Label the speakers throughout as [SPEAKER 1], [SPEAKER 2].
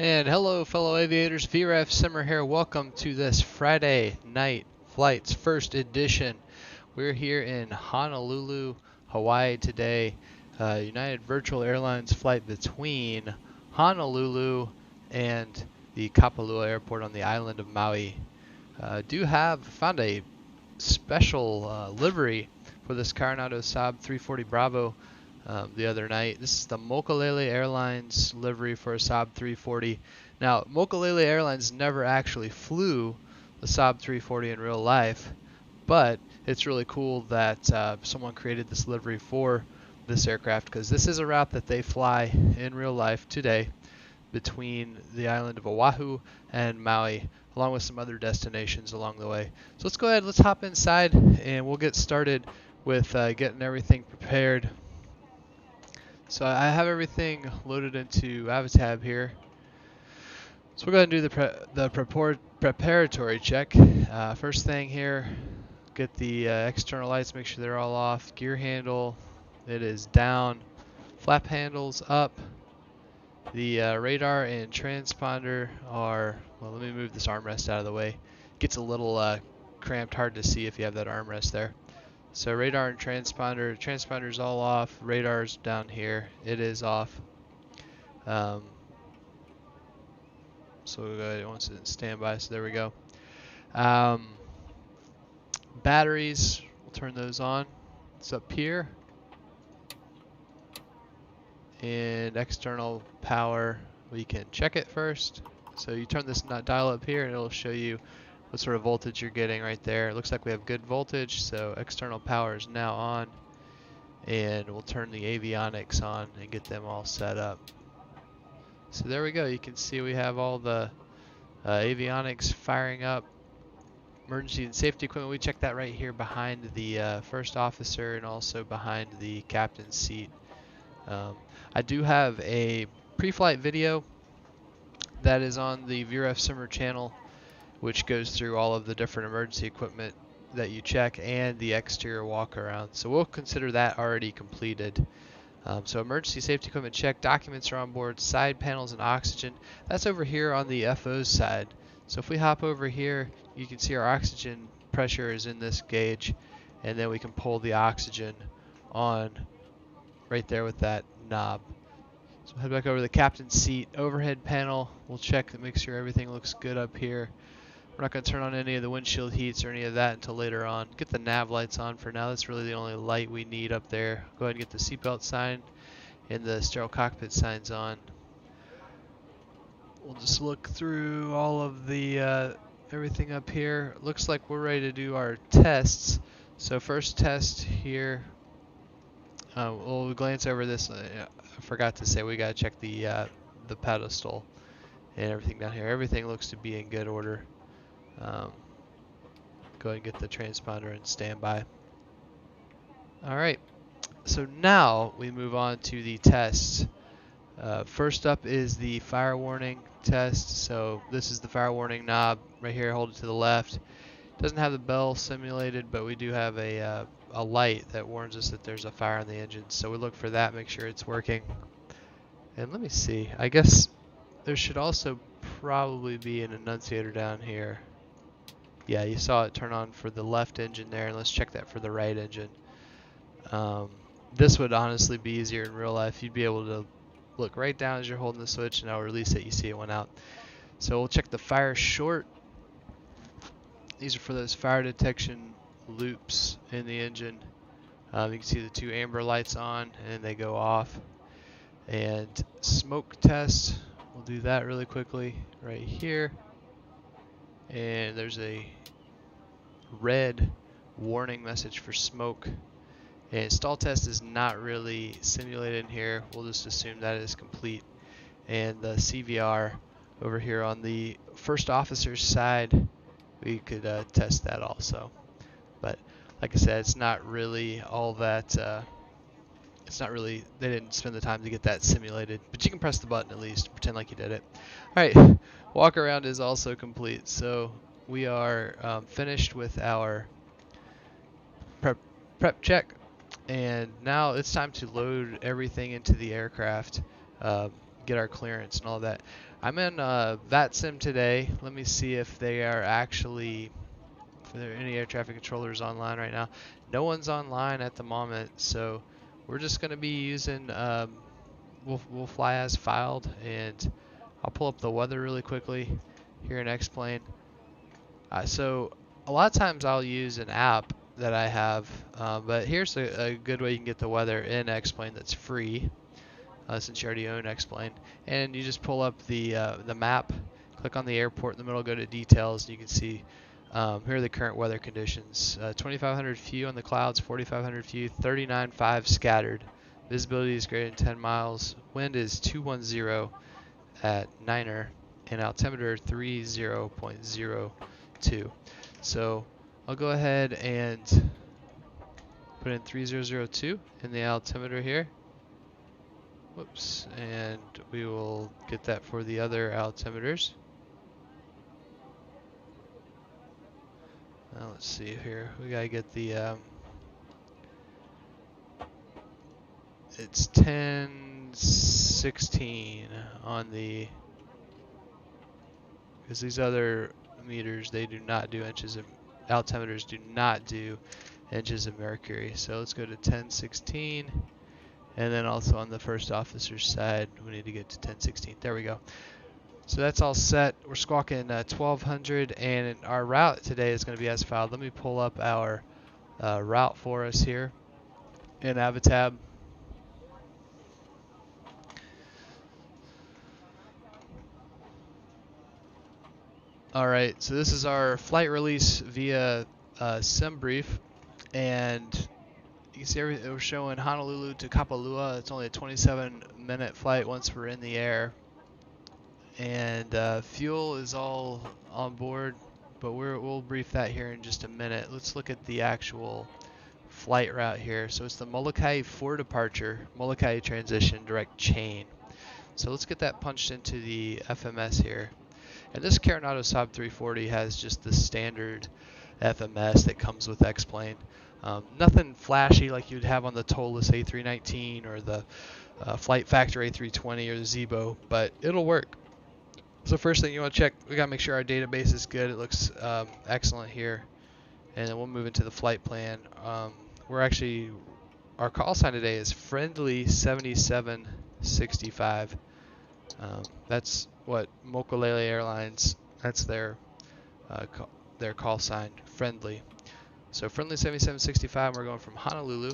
[SPEAKER 1] And hello fellow aviators, VRF Simmer here. Welcome to this Friday night flights first edition. We're here in Honolulu, Hawaii today. United Virtual Airlines flight between Honolulu and the Kapalua airport on the island of Maui. Found a special livery for this Carenado Saab 340 Bravo the other night. This is the Mokulele Airlines livery for a Saab 340. Now, Mokulele Airlines never actually flew the Saab 340 in real life, but it's really cool that someone created this livery for this aircraft, because this is a route that they fly in real life today between the island of Oahu and Maui, along with some other destinations along the way. So let's go ahead, let's hop inside, and we'll get started with getting everything prepared. So I have everything loaded into Avatab here. So we're going to do the preparatory check. First thing here, get the external lights, make sure they're all off. Gear handle, it is down. Flap handles up. The radar and transponder are, well, let me move this armrest out of the way. It gets a little cramped, hard to see if you have that armrest there. So radar and transponder's all off. Radar's down here, it is off. So we'll go ahead, once it's in standby, so there we go. Batteries, we'll turn those on. It's up here. And external power, we can check it first. So you turn this dial up here and it'll show you what sort of voltage you're getting right there. It looks like we have good voltage, so external power is now on. And we'll turn the avionics on and get them all set up. So there we go, you can see we have all the avionics firing up. Emergency and safety equipment, we check that right here behind the first officer and also behind the captain's seat. I do have a pre-flight video that is on the VRF Simmer channel, which goes through all of the different emergency equipment that you check and the exterior walk around. So we'll consider that already completed. So emergency safety equipment check, documents are on board, side panels and oxygen. That's over here on the FO's side. So if we hop over here, you can see our oxygen pressure is in this gauge, and then we can pull the oxygen on right there with that knob. So head back over to the captain's seat, overhead panel. We'll check to make sure everything looks good up here. We're not going to turn on any of the windshield heats or any of that until later on. Get the nav lights on for now. That's really the only light we need up there. Go ahead and get the seatbelt sign and the sterile cockpit signs on. We'll just look through all of the everything up here. Looks like we're ready to do our tests. So first test here. We'll glance over this. I forgot to say we got to check the pedestal and everything down here. Everything looks to be in good order. Go ahead and get the transponder in standby. Alright, so now we move on to the tests. First up is the fire warning test. So this is the fire warning knob right here. Hold it to the left. Doesn't have the bell simulated, but we do have a light that warns us that there's a fire on the engine. So we look for that, make sure it's working. And let me see. I guess there should also probably be an annunciator down here. Yeah, you saw it turn on for the left engine there, and let's check that for the right engine. This would honestly be easier in real life. You'd be able to look right down as you're holding the switch, and I'll release it. You see it went out. So we'll check the fire short. These are for those fire detection loops in the engine. You can see the two amber lights on, and they go off. And smoke test, we'll do that really quickly right here. And there's a red warning message for smoke. And stall test is not really simulated in here. We'll just assume that is complete. And the CVR over here on the first officer's side, we could test that also. But like I said, it's not really all that, they didn't spend the time to get that simulated, but you can press the button at least, pretend like you did it. Alright, walk around is also complete, so we are finished with our prep check, and now it's time to load everything into the aircraft, get our clearance and all that. I'm in VATSIM today. Let me see if they are actually, if there are any air traffic controllers online right now. No one's online at the moment, so we're just going to be using, we'll fly as filed, and I'll pull up the weather really quickly here in X-Plane. So a lot of times I'll use an app that I have, but here's a good way you can get the weather in X-Plane that's free. Since you already own X-Plane, and you just pull up the map, click on the airport in the middle, go to details, and you can see here are the current weather conditions. 2,500 few on the clouds, 4,500 few, 39.5 scattered. Visibility is greater than 10 miles. Wind is 210 at Niner, and altimeter 30.02. So I'll go ahead and put in 3002 in the altimeter here. Whoops, and we will get that for the other altimeters. Now let's see here. We gotta get the it's 1016 on the, because these other meters, they do not do inches of, altimeters do not do inches of mercury. So let's go to 1016. And then also on the first officer's side, we need to get to 1016. There we go. So that's all set. We're squawking 1200, and our route today is going to be as filed. Let me pull up our route for us here in Avatab. All right, so this is our flight release via SimBrief, and you can see we're showing Honolulu to Kapalua. It's only a 27-minute flight once we're in the air. And fuel is all on board, but we'll brief that here in just a minute. Let's look at the actual flight route here. So it's the Molokai for departure, Molokai transition, direct chain. So let's get that punched into the FMS here. And this Carenado Saab 340 has just the standard FMS that comes with X-Plane. Nothing flashy like you'd have on the Tolus A319 or the Flight Factor A320 or the Zebo, but it'll work. So first thing you want to check, we got to make sure our database is good. It looks excellent here. And then we'll move into the flight plan. Our call sign today is friendly 7765. That's what Mokulele Airlines, that's their call sign, friendly. So friendly 7765, we're going from Honolulu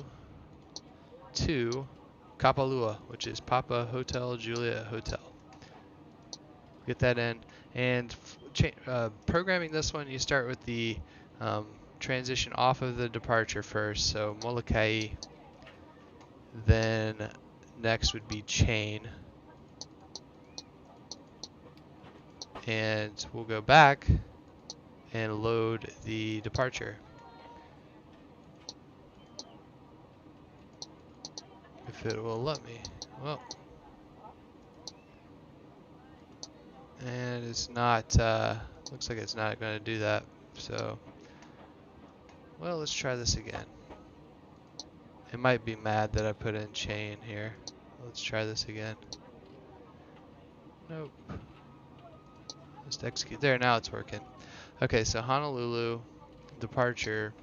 [SPEAKER 1] to Kapalua, which is Papa Hotel Juliet Hotel. Get that in. And programming this one, you start with the transition off of the departure first. So Molokai, then next would be chain. And we'll go back and load the departure. If it will let me. Well, and it's not, looks like it's not going to do that. So, well, let's try this again. It might be mad that I put in chain here. Let's try this again. Nope. Just execute. There, now it's working. Okay, so Honolulu, departure,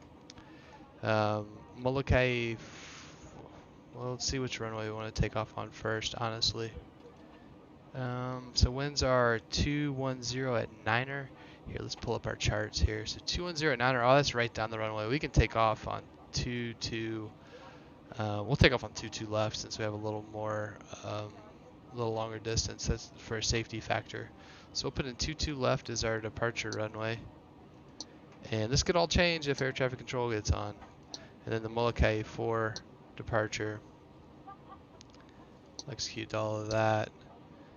[SPEAKER 1] Molokai. Well, let's see which runway we want to take off on first, honestly. So winds are 210 at Niner. Here, let's pull up our charts here. So 210 at Niner. Oh, that's right down the runway. We can take off on 22. We'll take off on 22 left since we have a little more, a little longer distance. That's for a safety factor. So we'll put in 22 left as our departure runway. And this could all change if air traffic control gets on. And then the Molokai for departure. Execute all of that.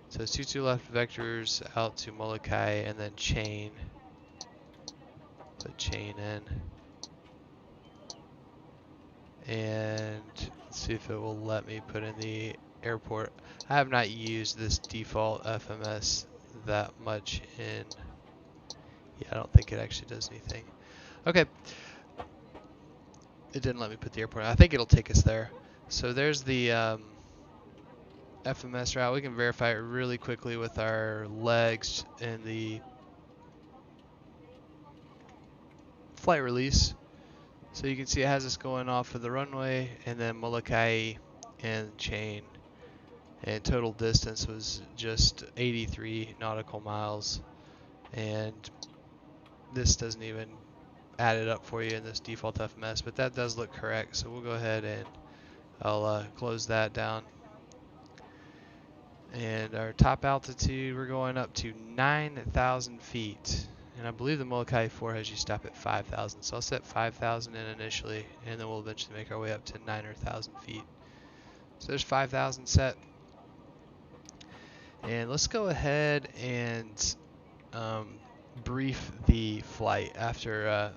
[SPEAKER 1] So it's 22 left vectors out to Molokai and then chain. Put chain in. And let's see if it will let me put in the airport. I have not used this default FMS that much in. Yeah, I don't think it actually does anything. Okay. It didn't let me put the airport. I think it'll take us there. So there's the FMS route. We can verify it really quickly with our legs in the flight release. So you can see it has us going off of the runway and then Molokai and chain. And total distance was just 83 nautical miles. And this doesn't even add it up for you in this default FMS, but that does look correct. So we'll go ahead and I'll close that down. And our top altitude, we're going up to 9,000 feet. And I believe the Molokai 4 has you stop at 5,000. So I'll set 5,000 in initially, and then we'll eventually make our way up to 9,000 feet. So there's 5,000 set. And let's go ahead and brief the flight after I'll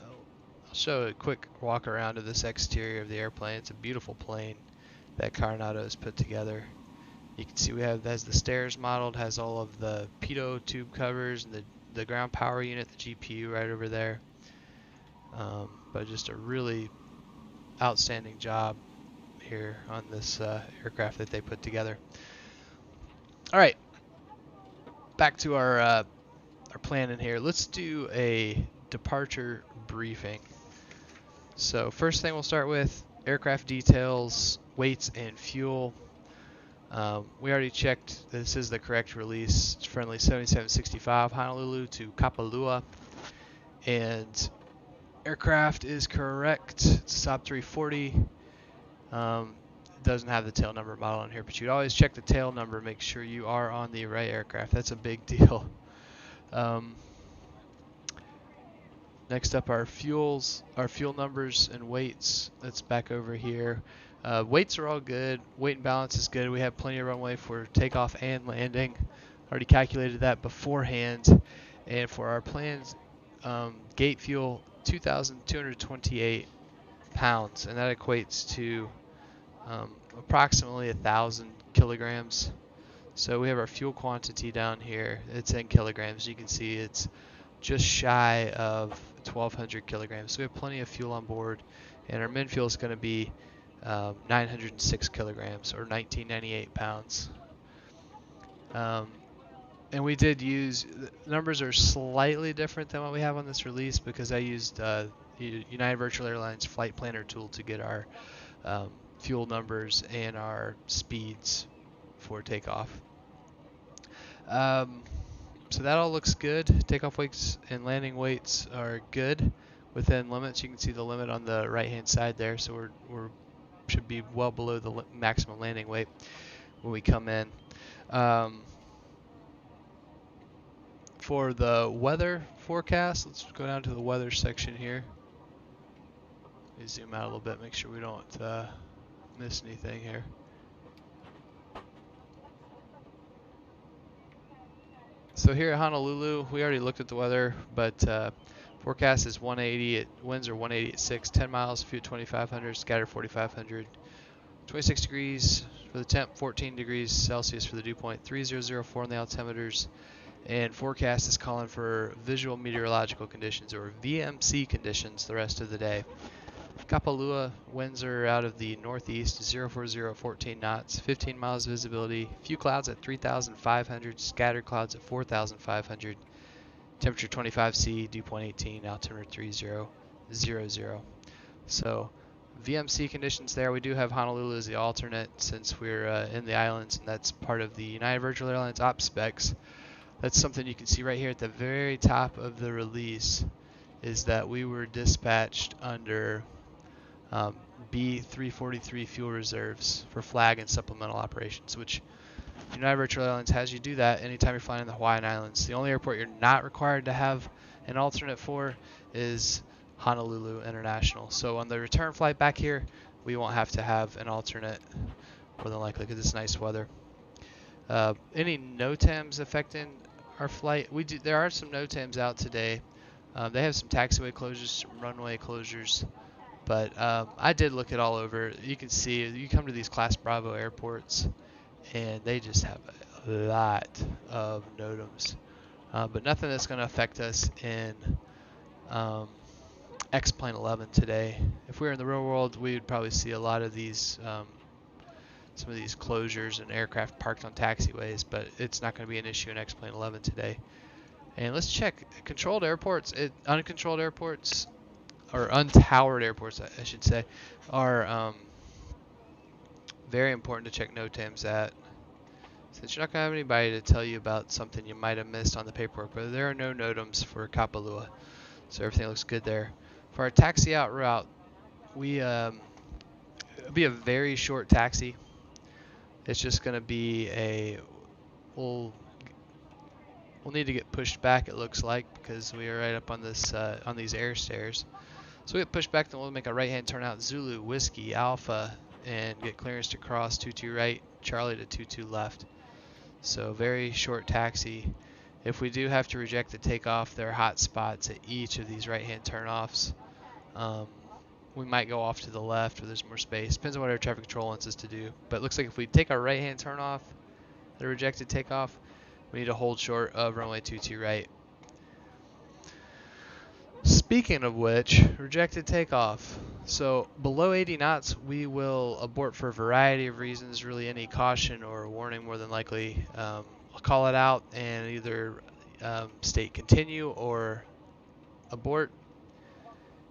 [SPEAKER 1] show a quick walk around of this exterior of the airplane. It's a beautiful plane that Carenado has put together. You can see we have, as the stairs modeled, has all of the pitot tube covers and the ground power unit, the GPU right over there. But just a really outstanding job here on this aircraft that they put together. All right, back to our plan in here. Let's do a departure briefing. So first thing we'll start with aircraft details, weights, and fuel. We already checked this is the correct release. It's friendly 7765 Honolulu to Kapalua, and aircraft is correct. It's Saab 340. Doesn't have the tail number model on here, but you'd always check the tail number, make sure you are on the right aircraft. That's a big deal. Next up, our fuel numbers and weights. That's back over here. Weights are all good. Weight and balance is good. We have plenty of runway for takeoff and landing. Already calculated that beforehand. And for our plans, gate fuel, 2,228 pounds, and that equates to approximately 1,000 kilograms. So we have our fuel quantity down here. It's in kilograms. You can see it's just shy of 1,200 kilograms. So we have plenty of fuel on board, and our min fuel is going to be 906 kilograms, or 1,998 pounds. And we did use, the numbers are slightly different than what we have on this release because I used United Virtual Airlines flight planner tool to get our fuel numbers and our speeds for takeoff. So that all looks good. Takeoff weights and landing weights are good within limits. You can see the limit on the right hand side there, so we're should be well below the maximum landing weight when we come in. For the weather forecast, let's go down to the weather section here. Let me zoom out a little bit, make sure we don't miss anything here. So here at Honolulu, we already looked at the weather, but forecast is 180, winds are 180 at 6, 10 miles, few 2,500, scatter 4,500, 26 degrees for the temp, 14 degrees Celsius for the dew point, 3004 on the altimeters, and forecast is calling for visual meteorological conditions, or VMC conditions, the rest of the day. Kapalua, winds are out of the northeast, 040 at 14 knots, 15 miles visibility, few clouds at 3,500, scattered clouds at 4,500, temperature 25°C, dew point 18, altimeter 3000. So VMC conditions there. We do have Honolulu as the alternate since we're in the islands, and that's part of the United Virtual Airlines op specs. That's something you can see right here at the very top of the release, is that we were dispatched under B343 fuel reserves for flag and supplemental operations, which United Virtual Airlines has you do that anytime you're flying in the Hawaiian Islands. The only airport you're not required to have an alternate for is Honolulu International. So on the return flight back here, we won't have to have an alternate, more than likely, because it's nice weather. Any NOTAMs affecting our flight? There are some NOTAMs out today. They have some taxiway closures, some runway closures, but I did look it all over. You can see, you come to these Class Bravo airports, and they just have a lot of NOTAMs, but nothing that's going to affect us in X-Plane 11 today. If we were in the real world, we would probably see a lot of these some of these closures and aircraft parked on taxiways, but it's not going to be an issue in X-Plane 11 today. And let's check controlled airports. Uncontrolled airports, or untowered airports, I should say, are very important to check NOTAMs at, since you're not going to have anybody to tell you about something you might have missed on the paperwork. But there are no NOTAMs for Kapalua, so everything looks good there. For our taxi out route, it'll be a very short taxi. It's just going to be we'll need to get pushed back, it looks like, because we are right up on this on these air stairs. So we get pushed back, then we'll make a right-hand turnout, Zulu, Whiskey, Alpha, and get clearance to cross 22 right, Charlie to 22 left. So very short taxi. If we do have to reject the takeoff, there are hot spots at each of these right-hand turnoffs. We might go off to the left where there's more space. Depends on what air traffic control wants us to do. But it looks like if we take our right-hand turnoff at a rejected takeoff, we need to hold short of runway 22 right. Speaking of which, rejected takeoff. So below 80 knots, we will abort for a variety of reasons. Really, any caution or warning, more than likely, I'll call it out and either state continue or abort.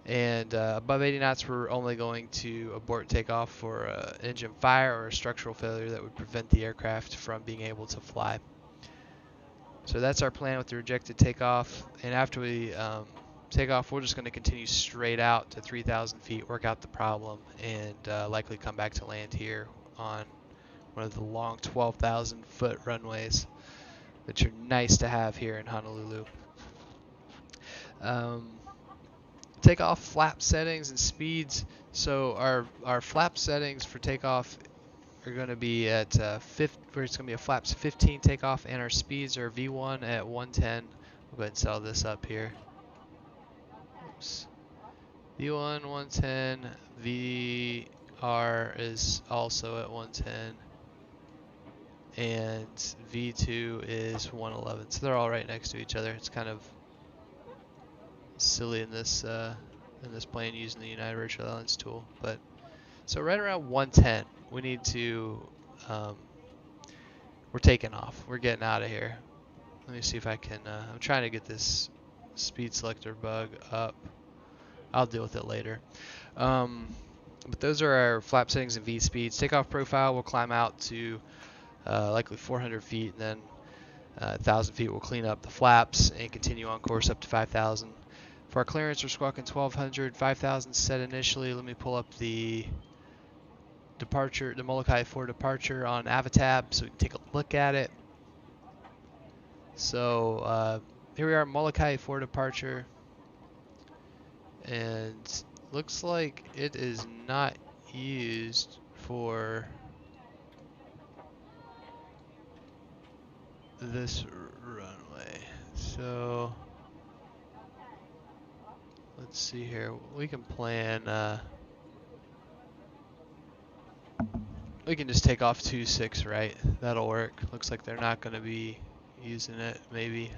[SPEAKER 1] And above 80 knots, we're only going to abort takeoff for engine fire or a structural failure that would prevent the aircraft from being able to fly. So that's our plan with the rejected takeoff. And after we take off, we're just going to continue straight out to 3,000 feet, work out the problem, and likely come back to land here on one of the long 12,000 foot runways, which are nice to have here in Honolulu. Takeoff flap settings and speeds. So our flap settings for takeoff are going to be at where it's going to be a flaps 15 takeoff, and our speeds are V1 at 110. We'll go ahead and set this up here. Oops. V1 110, VR is also at 110, and V2 is 111. So they're all right next to each other. It's kind of silly in this plane using the United Virtual Airlines tool, but so right around 110, we need to we're taking off. We're getting out of here. Let me see if I can. I'm trying to get this speed selector bug up. I'll deal with it later. But those are our flap settings and V speeds. Takeoff profile, we'll climb out to likely 400 feet, and then 1,000 feet. We'll clean up the flaps and continue on course up to 5,000. For our clearance, we're squawking 1,200, 5,000 set initially. Let me pull up the departure, the Molokai 4 departure on Avatab so we can take a look at it. So here we are, Molokai 4 departure, and looks like it is not used for this runway. So let's see here. We can plan. We can just take off 26 right. That'll work. Looks like they're not going to be using it. Maybe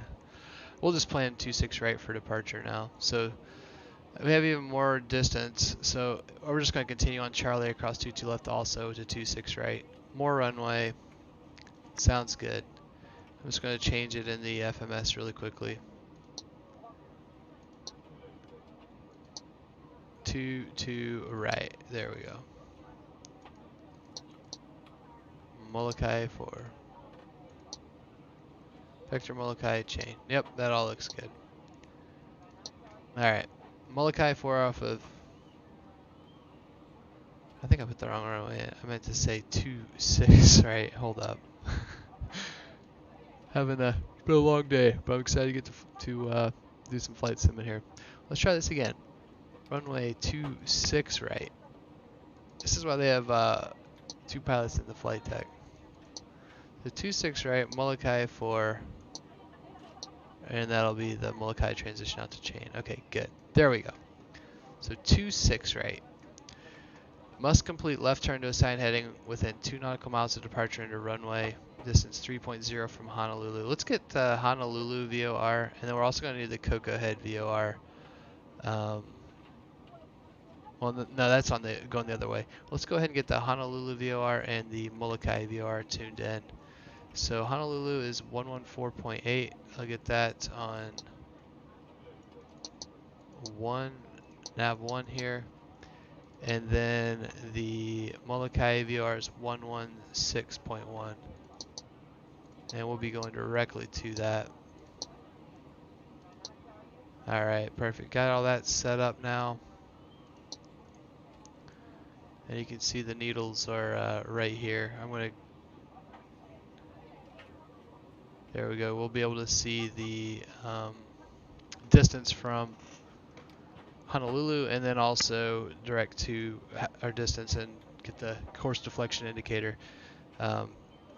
[SPEAKER 1] we'll just plan 26 right for departure now. So we have even more distance. So we're just going to continue on Charlie across 22 left also to 26 right. More runway. Sounds good. I'm just going to change it in the FMS really quickly. 22 right. There we go. Molokai 4. Vector Molokai chain. Yep, that all looks good. Alright. Molokai 4 off of... I think I put the wrong runway. I meant to say 26, right? Hold up. Having a been a long day, but I'm excited to get to do some flight sim in here. Let's try this again. Runway 26 right. This is why they have 2 pilots in the flight deck. The 26 right, Molokai 4, and that'll be the Molokai transition out to chain. Okay, good. There we go. So 26 right. Must complete left turn to assigned heading within 2 nautical miles of departure into runway. Distance 3.0 from Honolulu. Let's get Honolulu VOR, and then we're also going to need the Cocoa Head VOR. Well, no, that's on the going the other way. Let's go ahead and get the Honolulu VOR and the Molokai VOR tuned in. So Honolulu is 114.8. I'll get that on 1, nav 1 here. And then the Molokai VOR is 116.1. And we'll be going directly to that. Alright, perfect. Got all that set up now. And you can see the needles are right here. There we go. We'll be able to see the distance from Honolulu and then also direct to our distance and get the course deflection indicator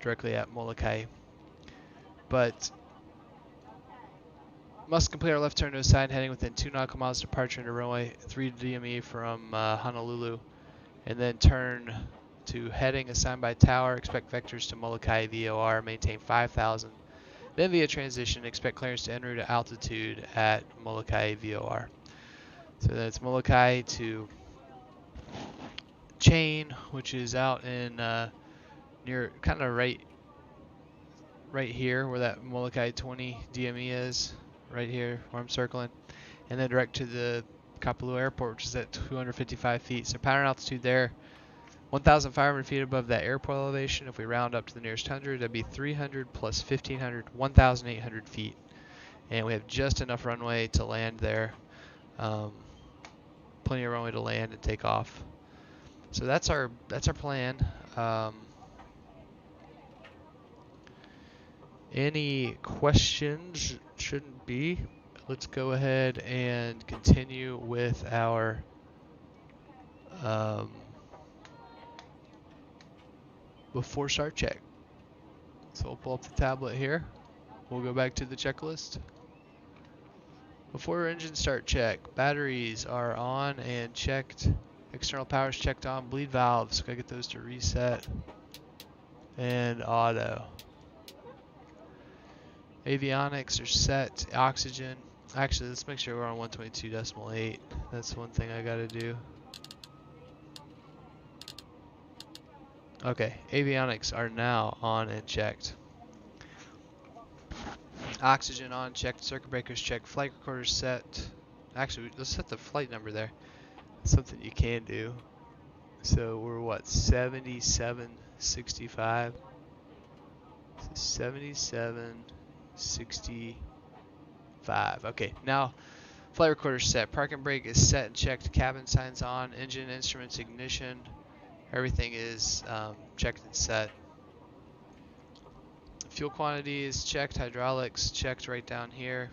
[SPEAKER 1] directly at Molokai. But must complete our left turn to a side heading within 2 nautical miles departure into runway 3 DME from Honolulu, and then turn to heading assigned by tower. Expect vectors to Molokai VOR, maintain 5,000. Then via transition, expect clearance to en route altitude at Molokai VOR. So that's Molokai to Chain, which is out in near kind of right here where that Molokai 20 DME is, right here where I'm circling, and then direct to the Kapalua airport, which is at 255 feet. So power and altitude there, 1,500 feet above that airport elevation. If we round up to the nearest 100, that'd be 300 plus 1,500, 1,800 feet. And we have just enough runway to land there. Plenty of runway to land and take off. So that's our plan. Any questions? Shouldn't be. Let's go ahead and continue with our before start check. So we'll pull up the tablet here. We'll go back to the checklist. Before engine start check, batteries are on and checked. External power's checked on. Bleed valves, gotta get those to reset. And auto. Avionics are set. Oxygen. Actually, let's make sure we're on 122.8. That's one thing I gotta do. Okay, avionics are now on and checked. Oxygen on, checked. Circuit breakers checked. Flight recorders set. Actually, let's set the flight number there. Something you can do. So we're what, 7765? 7765. Okay, now flight recorder set. Parking brake is set and checked. Cabin signs on. Engine, instruments, ignition. Everything is checked and set. Fuel quantity is checked. Hydraulics checked right down here.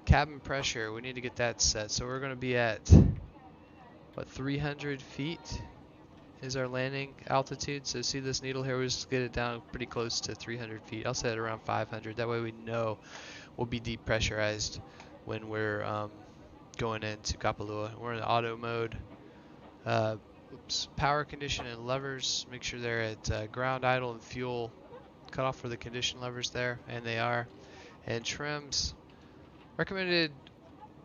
[SPEAKER 1] Cabin pressure, we need to get that set. So we're going to be at, what, 300 feet is our landing altitude. So see this needle here, we'll just get it down pretty close to 300 feet. I'll set it around 500. That way we know we'll be depressurized when we're going into Kapalua. We're in auto mode. Power condition and levers, make sure they're at ground, idle, and fuel. Cut off for the condition levers there, and they are. And trims, recommended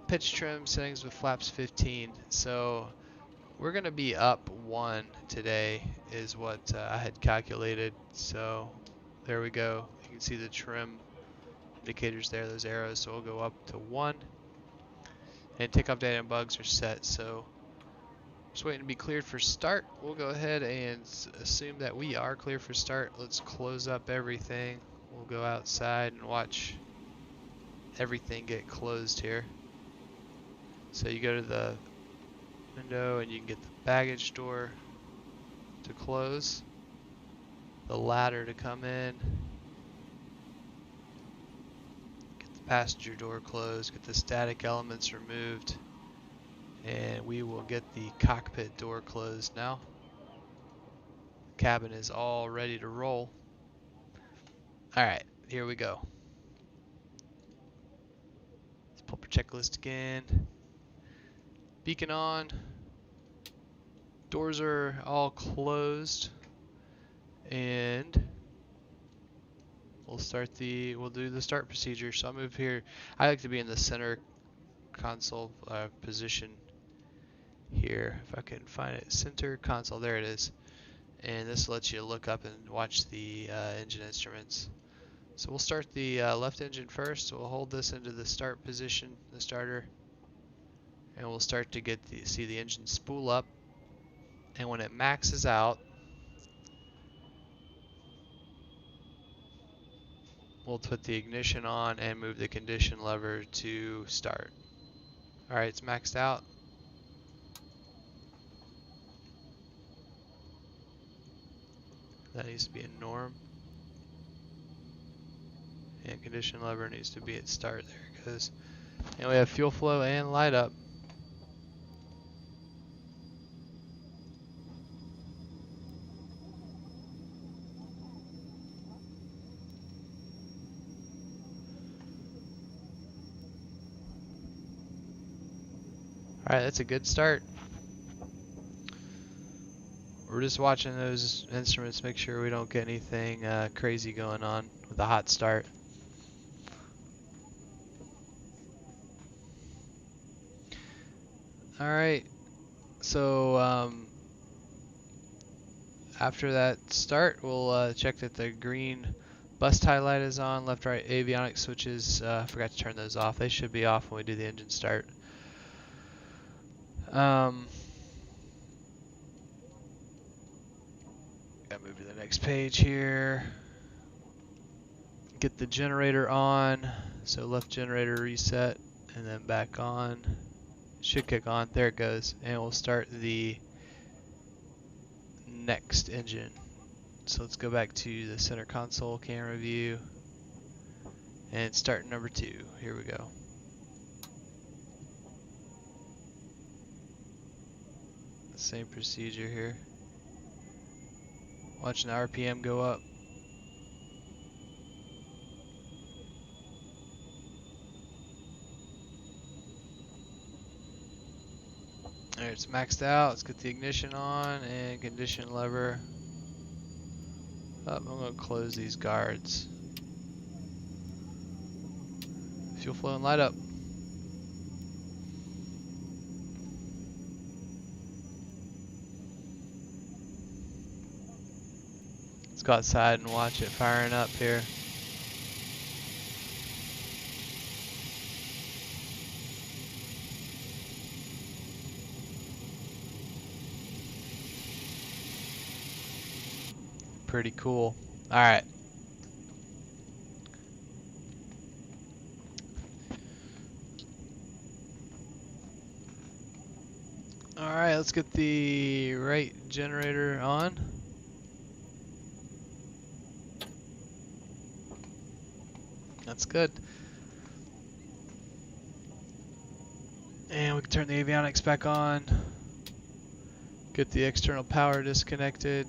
[SPEAKER 1] pitch trim settings with flaps 15. So we're going to be up 1 today is what I had calculated. So there we go. You can see the trim indicators there, those arrows. So we'll go up to 1. And takeoff data and bugs are set. So just waiting to be cleared for start. We'll go ahead and assume that we are clear for start. Let's close up everything. We'll go outside and watch everything get closed here. So you go to the window and you can get the baggage door to close, the ladder to come in, get the passenger door closed, get the static elements removed. And we will get the cockpit door closed now. Cabin is all ready to roll. Alright, here we go. Let's pull up our checklist again. Beacon on. Doors are all closed. And we'll do the start procedure. So I'll move here. I like to be in the center console position here. If I can find it, center console, there it is. And this lets you look up and watch the engine instruments. So we'll start the left engine first. So we'll hold this into the start position, the starter, and we'll start to see the engine spool up. And when it maxes out, we'll put the ignition on and move the condition lever to start. Alright, it's maxed out. That needs to be in norm. And condition lever needs to be at start. There it goes. And we have fuel flow and light up. Alright, that's a good start. We're just watching those instruments, make sure we don't get anything crazy going on with a hot start. Alright, so after that start, we'll check that the green bus tie light is on, left right avionics switches, I forgot to turn those off. They should be off when we do the engine start. Gotta move to the next page here. Get the generator on, so left generator reset and then back on. Should kick on, there it goes, and we'll start the next engine. So let's go back to the center console camera view and start number 2. Here we go. Same procedure here. Watching the RPM go up. Alright, it's maxed out. Let's get the ignition on and condition lever. Oh, I'm going to close these guards. Fuel flow and light up. Let's go outside and watch it firing up here. Pretty cool. Alright. Alright, let's get the right generator on. That's good. And we can turn the avionics back on. Get the external power disconnected.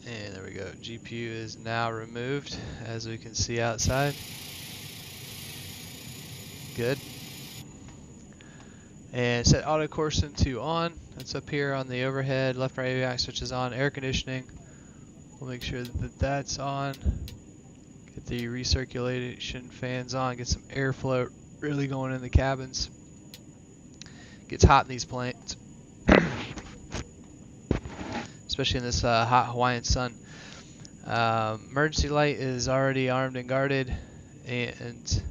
[SPEAKER 1] And there we go. GPU is now removed, as we can see outside. Good. And set auto course to on. That's up here on the overhead. Left right avionics switch is on. Air conditioning. We'll make sure that that's on. Get the recirculation fans on. Get some airflow really going in the cabins. Gets hot in these planes. Especially in this hot Hawaiian sun. Emergency light is already armed and guarded, and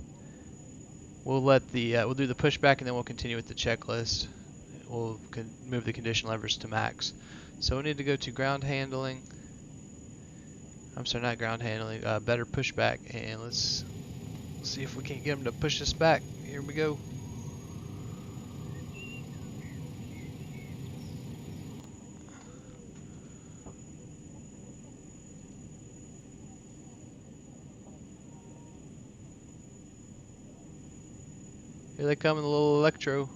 [SPEAKER 1] we'll let the we'll do the pushback and then we'll continue with the checklist. We'll move the condition levers to max. So we need to go to ground handling. I'm sorry, not ground handling. Better pushback, and let's see if we can get them to push us back. Here we go. Here they come in the little electro.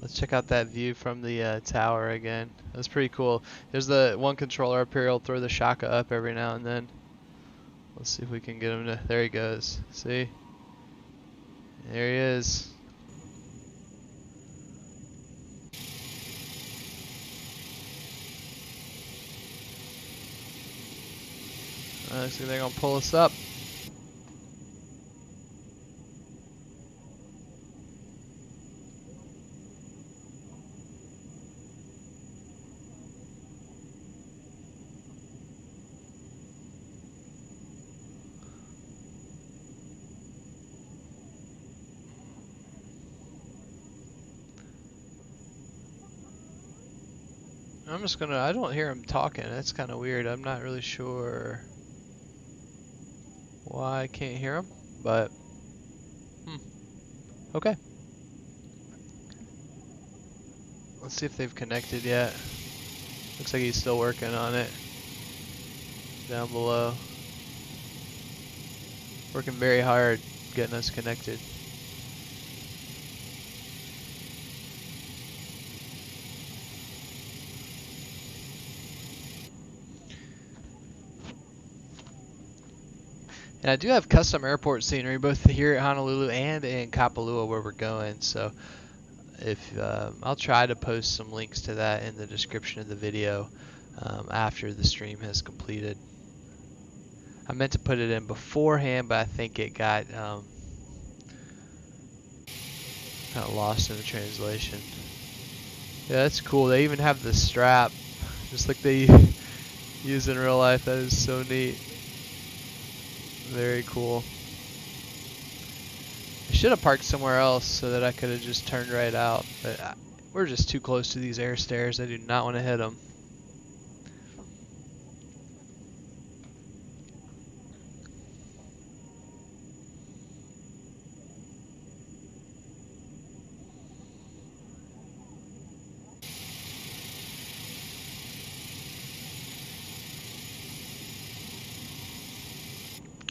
[SPEAKER 1] Let's check out that view from the tower again. That's pretty cool. There's the one controller up here. He'll throw the shaka up every now and then. Let's see if we can get him to... There he goes. See? There he is. Looks like they're gonna pull us up. I'm just gonna, I don't hear him talking. That's kind of weird. I'm not really sure why I can't hear him, but okay. Let's see if they've connected yet. Looks like he's still working on it. Down below. Working very hard getting us connected. And I do have custom airport scenery both here at Honolulu and in Kapalua where we're going. So if I'll try to post some links to that in the description of the video after the stream has completed. I meant to put it in beforehand, but I think it got kind of lost in the translation. Yeah, that's cool. They even have the strap, just like they use in real life. That is so neat. Very cool. I should have parked somewhere else so that I could have just turned right out, but we're just too close to these air stairs. I do not want to hit them.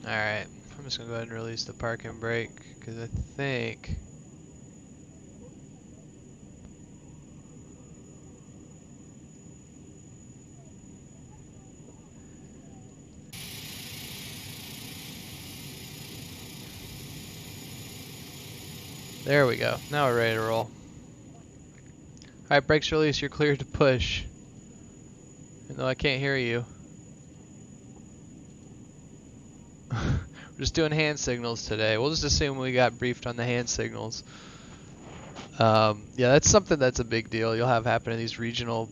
[SPEAKER 1] Alright, I'm just going to go ahead and release the parking brake because I think there we go. Now we're ready to roll. Alright, brakes released. You're cleared to push. Even though I can't hear you. We're just doing hand signals today. We'll just assume we got briefed on the hand signals. Yeah, that's something that's a big deal. You'll have happen in these regional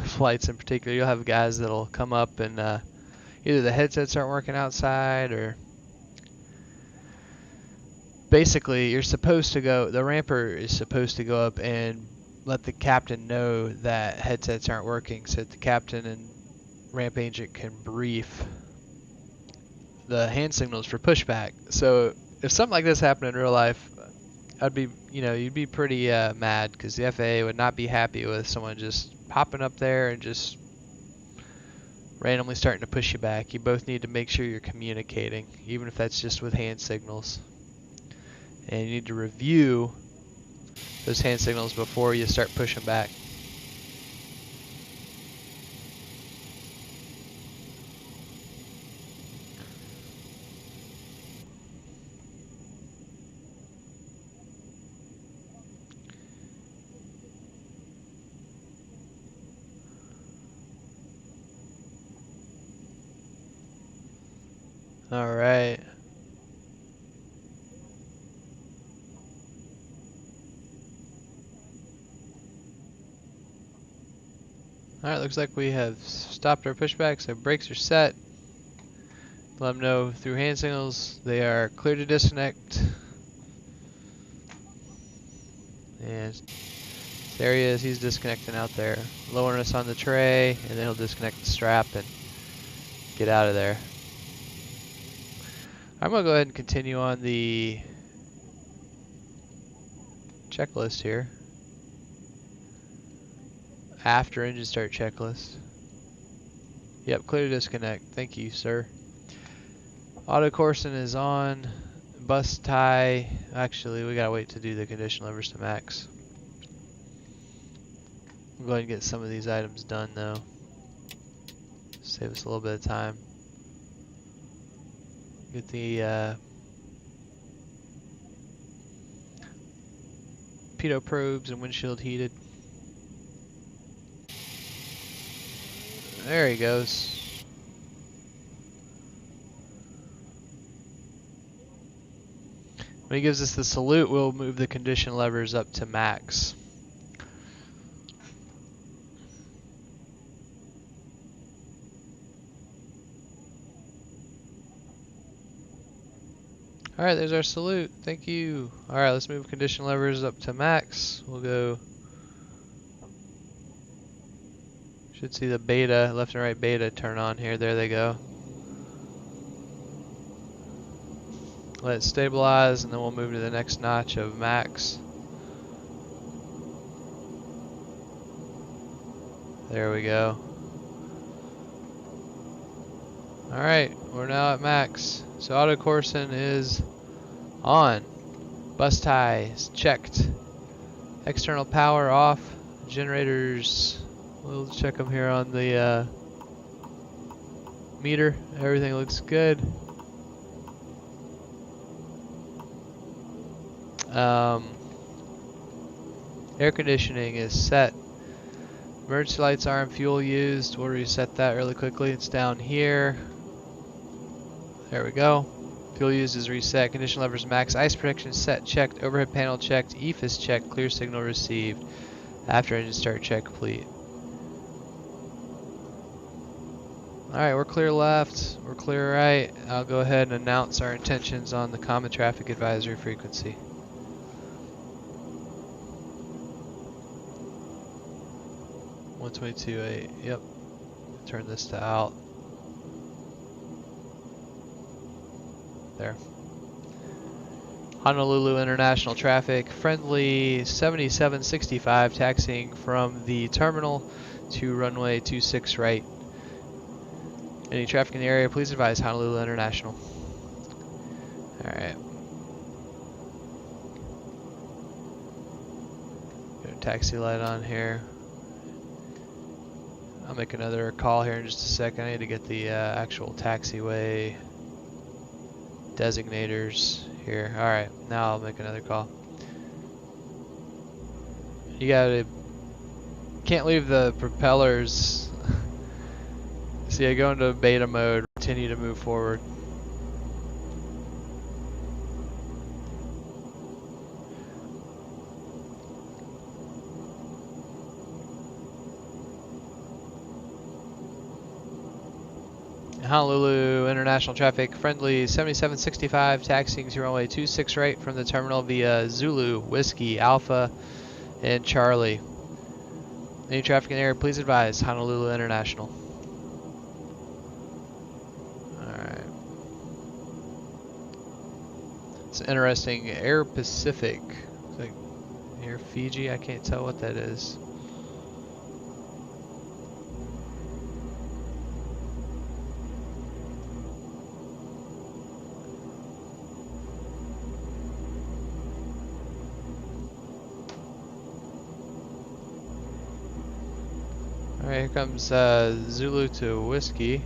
[SPEAKER 1] flights in particular. You'll have guys that'll come up and either the headsets aren't working outside or basically you're supposed to go, the ramper is supposed to go up and let the captain know that headsets aren't working so that the captain and ramp agent can brief the hand signals for pushback. So if something like this happened in real life, I'd be, you'd be pretty mad because the FAA would not be happy with someone just popping up there and just randomly starting to push you back. You both need to make sure you're communicating, even if that's just with hand signals. And you need to review those hand signals before you start pushing back. All right. All right, looks like we have stopped our pushback, so brakes are set. Let them know through hand signals they are clear to disconnect. And there he is, he's disconnecting out there. Lowering us on the tray, and then he'll disconnect the strap and get out of there. I'm going to go ahead and continue on the checklist here. After engine start checklist. Yep, clear to disconnect. Thank you, sir. Auto coursing is on. Bus tie. Actually, we gotta wait to do the condition levers to max. We'll go ahead and get some of these items done though. Save us a little bit of time. Get the pitot probes and windshield heated. There he goes. When he gives us the salute, we'll move the condition levers up to max. Alright, there's our salute. Thank you. Alright, let's move condition levers up to max. We'll go. Should see the beta, left and right beta turn on here. There they go. Let it stabilize, and then we'll move to the next notch of max. There we go. Alright, we're now at max. So auto coursing is on. Bus ties checked. External power off. Generators, we'll check them here on the meter. Everything looks good. Air conditioning is set. Emergency lights aren't fuel used. We'll reset that really quickly. It's down here. There we go. Fuel used is reset. Condition levers max. Ice protection set. Checked. Overhead panel checked. EFIS checked. Clear signal received. After engine start check complete. Alright, we're clear left. We're clear right. I'll go ahead and announce our intentions on the common traffic advisory frequency. .122.8. Yep. Turn this to out. There. Honolulu International Traffic, friendly 7765, taxiing from the terminal to runway 26 right. Any traffic in the area, please advise Honolulu International. Alright. Got a taxi light on here. I'll make another call here in just a second. I need to get the actual taxiway designators here. Alright, now I'll make another call. Can't leave the propellers. See, I go into beta mode, continue to move forward. Honolulu International Traffic, friendly 7765, taxiing to runway 26 right from the terminal via Zulu, Whiskey, Alpha, and Charlie. Any traffic in the area, please advise Honolulu International. Alright. It's interesting. Air Pacific. It's like Air Fiji, I can't tell what that is. Alright, here comes Zulu to Whiskey.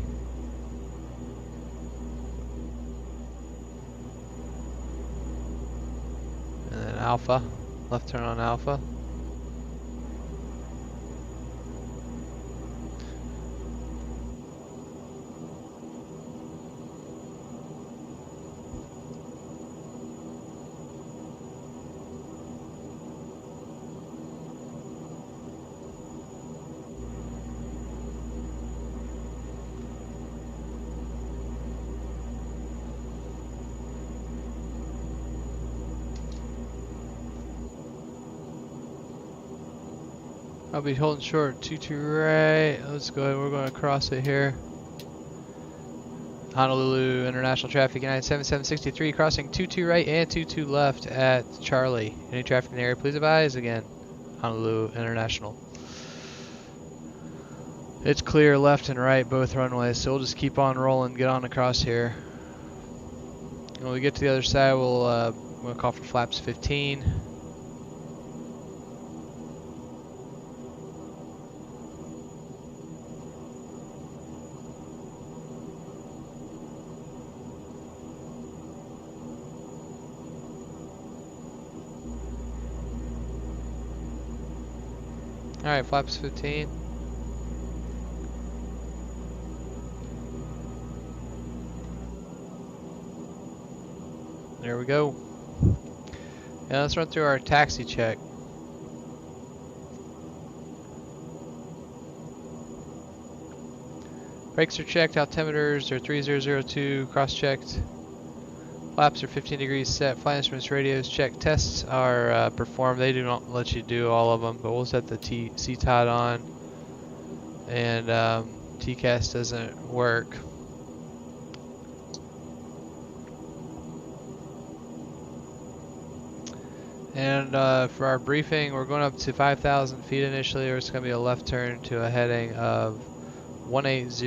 [SPEAKER 1] And then Alpha. Left turn on Alpha. I'll be holding short 22 right. Let's go ahead. We're going to cross it here. Honolulu International Traffic, United 7763, crossing 22 right and 22 left at Charlie. Any traffic in the area, please advise. Again, Honolulu International. It's clear left and right, both runways, so we'll just keep on rolling, get on across here. When we get to the other side, we'll call for flaps 15. Alright, flaps 15. There we go. And let's run through our taxi check. Brakes are checked, altimeters are 3002, cross-checked. Flaps are 15 degrees set, flight instruments, radios checked. Tests are performed. They do not let you do all of them, but we'll set the CTOD on. And TCAS doesn't work. And for our briefing, we're going up to 5,000 feet initially, or it's going to be a left turn to a heading of 180.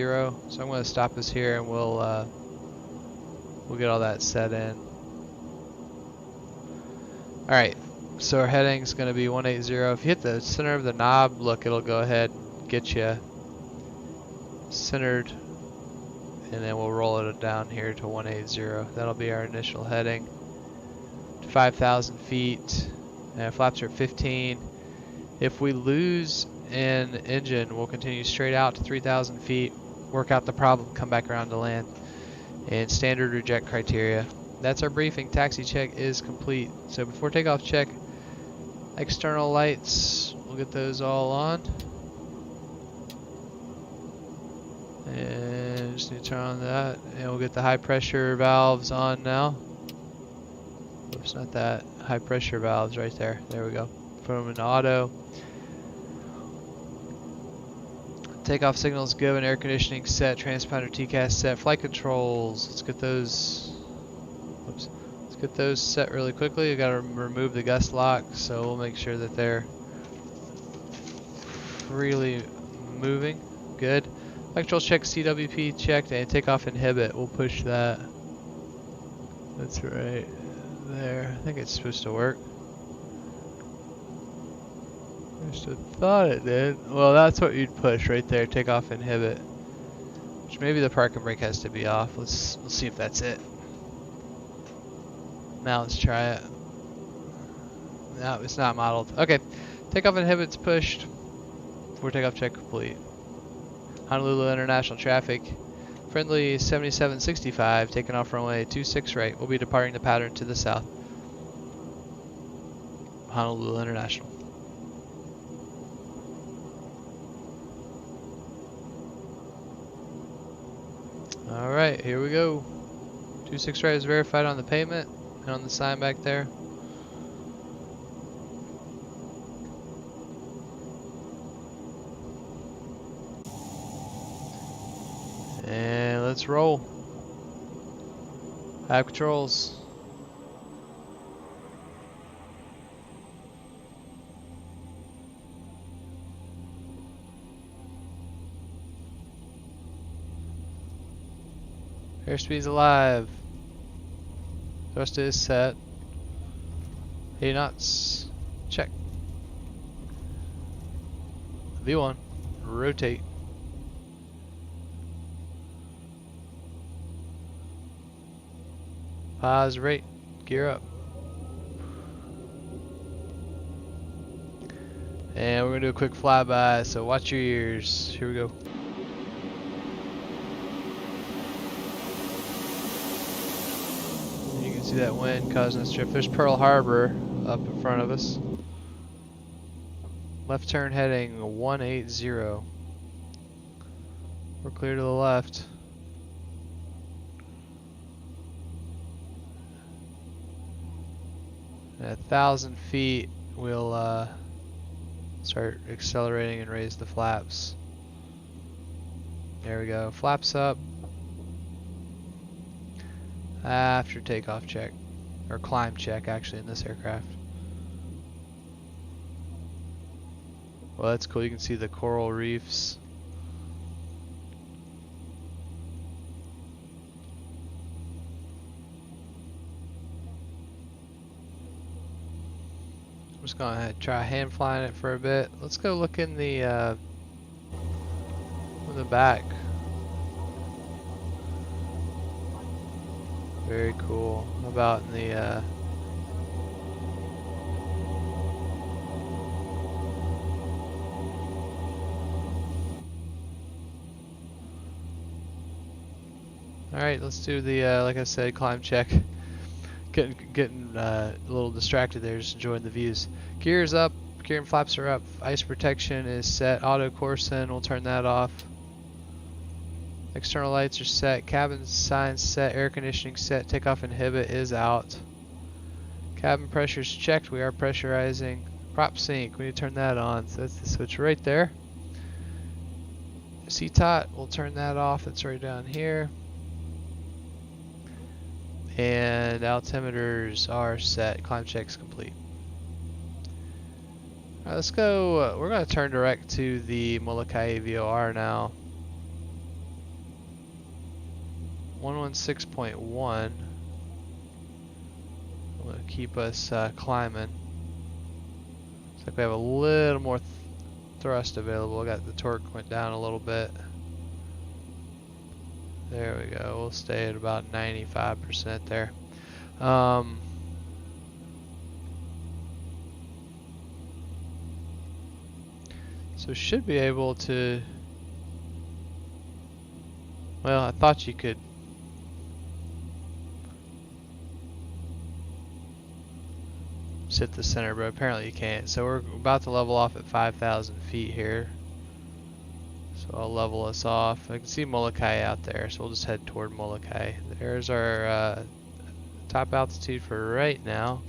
[SPEAKER 1] So I'm going to stop us here, and we'll get all that set in. All right, so our heading is going to be 180. If you hit the center of the knob, look, it'll go ahead and get you centered, and then we'll roll it down here to 180. That'll be our initial heading. 5,000 feet, and flaps are at 15. If we lose an engine, we'll continue straight out to 3,000 feet, work out the problem, come back around to land, and standard reject criteria. That's our briefing. Taxi check is complete. So before takeoff check, external lights, we'll get those all on. And just need to turn on that, and we'll get the high pressure valves on now. Oops, not that. High pressure valves right there. There we go. Put them in auto. Takeoff signals go, and air conditioning set, transponder TCAS set, flight controls. Let's get those. Oops. Let's get those set really quickly. We got to remove the gust lock, so we'll make sure that they're freely moving. Good. Flight controls checked, CWP checked, and takeoff inhibit. We'll push that. That's right there. I think it's supposed to work. I just thought it did. Well, that's what you'd push right there. Take off inhibit. Which maybe the park and brake has to be off. Let's see if that's it. Now let's try it. No, it's not modeled. Okay. Takeoff inhibit's pushed. Before takeoff check complete. Honolulu international traffic. Friendly 7765, taking off runway 26 right. We'll be departing the pattern to the south. Honolulu International. Alright, here we go. 26 right is verified on the pavement and on the sign back there. And let's roll. Have controls. Airspeed's alive. Thrust is set. 80 knots. Check. V1. Rotate. Pause rate. Gear up. And we're going to do a quick flyby, so watch your ears. Here we go. You can see that wind causing us to drift. There's Pearl Harbor up in front of us. Left turn heading 180. We're clear to the left. At 1,000 feet, we'll start accelerating and raise the flaps. There we go. Flaps up. After takeoff check. Or climb check, actually, in this aircraft. Well, that's cool. You can see the coral reefs. I'm just gonna try hand flying it for a bit. Let's go look in the back. Very cool. How about in the Alright, let's do the like I said, climb check. Getting a little distracted there, just enjoying the views. Gears up, gear and flaps are up. Ice protection is set. Auto Corson, we'll turn that off. External lights are set. Cabin signs set. Air conditioning set. Takeoff inhibit is out. Cabin pressure's checked. We are pressurizing. Prop sync, we need to turn that on. So that's the switch right there. CTOT, we'll turn that off. It's right down here. And altimeters are set. Climb check's complete. Alright, let's go. We're going to turn direct to the Molokai VOR now. 116.1 will keep us climbing. Looks like we have a little more thrust available. I got the torque went down a little bit. There we go. We'll stay at about 95% there. So should be able to. Well, I thought you could. Sit the center, but apparently you can't. So we're about to level off at 5,000 feet here. So I'll level us off. I can see Molokai out there, so we'll just head toward Molokai. There's our top altitude for right now,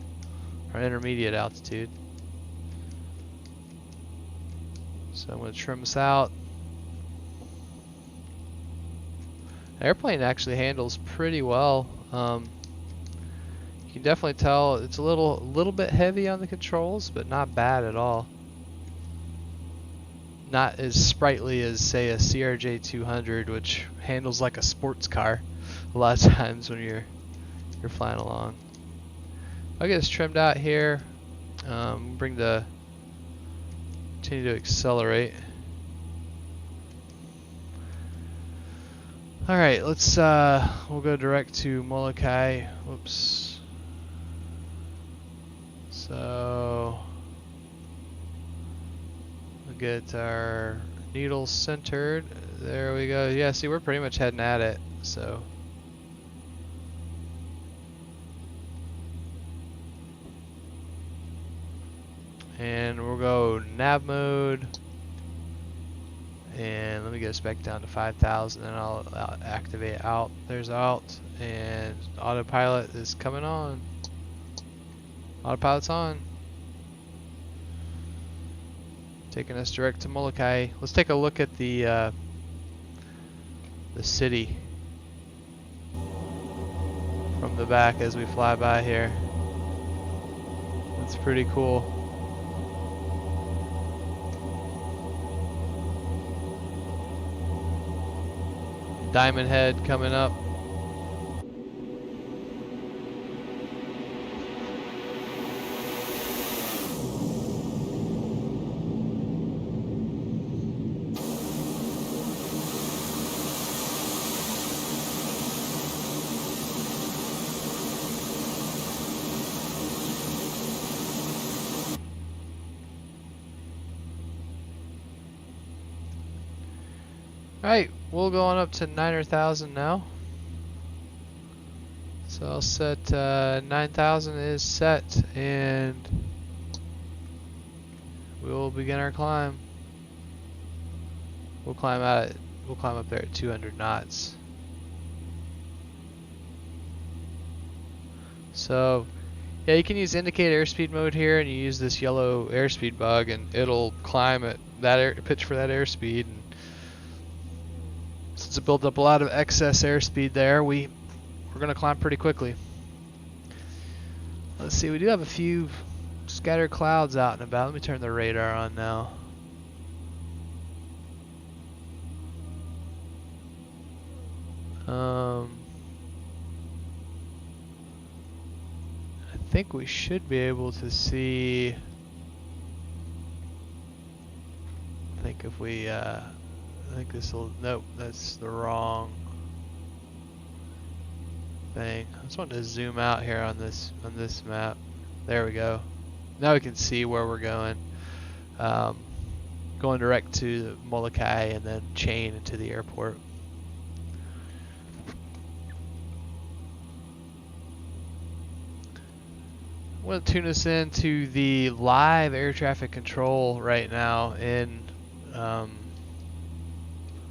[SPEAKER 1] our intermediate altitude. So I'm going to trim us out. The airplane actually handles pretty well. You can definitely tell it's a little bit heavy on the controls, but not bad at all. Not as sprightly as, say, a CRJ 200, which handles like a sports car a lot of times when you're flying along. I'll get us trimmed out here. Continue to accelerate. All right, let's we'll go direct to Molokai. Whoops. So we'll get our needle centered. There we go. Yeah, see, we're pretty much heading at it. So and we'll go nav mode. And let me get us back down to 5,000 and I'll activate out. There's out. And autopilot is coming on. Autopilot's on. Taking us direct to Molokai. Let's take a look at the city from the back as we fly by here. That's pretty cool. Diamond Head coming up. Alright, we'll go on up to 9,000 now. So I'll set 9,000 is set, and we will begin our climb. We'll climb up there at 200 knots. So yeah, you can use indicate airspeed mode here, and you use this yellow airspeed bug, and it'll climb at that pitch for that airspeed. And since it built up a lot of excess airspeed there, we're going to climb pretty quickly. Let's see, we do have a few scattered clouds out and about. Let me turn the radar on now. I think we should be able to see. I think if we I think this will, nope, that's the wrong thing. I just want to zoom out here on this map. There we go. Now we can see where we're going. Going direct to Molokai and then chain into the airport. I'm going to tune us into the live air traffic control right now in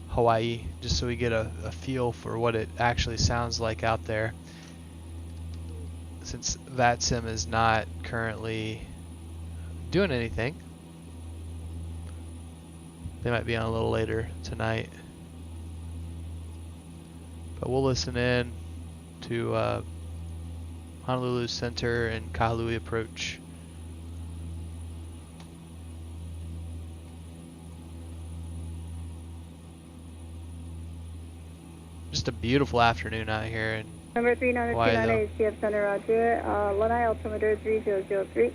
[SPEAKER 1] Hawaii, just so we get a feel for what it actually sounds like out there. Since VATSIM is not currently doing anything, they might be on a little later tonight. But we'll listen in to Honolulu Center and Kahului approach. Just a beautiful afternoon out here in
[SPEAKER 2] Number 3929 ACF Center, Roger. Lanai altimeter 3003.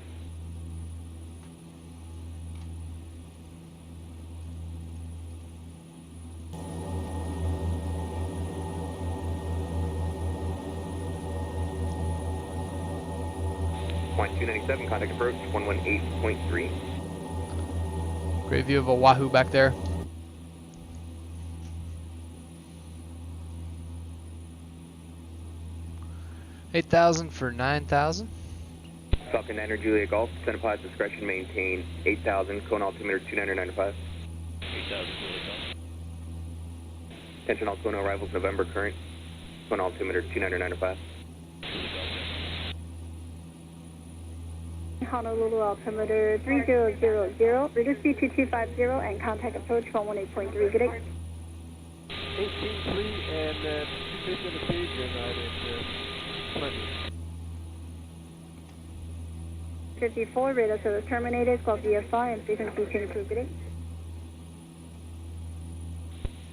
[SPEAKER 3] Point 297, contact approach 118.3.
[SPEAKER 1] Great view of Oahu back there. $8,000 for 9,000.
[SPEAKER 3] Falcon 9 Julia Golf, center pilot's discretion, maintain 8,000, cone altimeter 2995. 8,000 Julia Golf. Attention all cone arrivals November current, cone altimeter 2995.
[SPEAKER 2] Honolulu altimeter 3000, reduce speed 2250 and contact approach 118.3. Good day.
[SPEAKER 4] 18.3 and 250 on the page and plenty.
[SPEAKER 2] 54, radar service terminated, call VFI and frequency change to good day.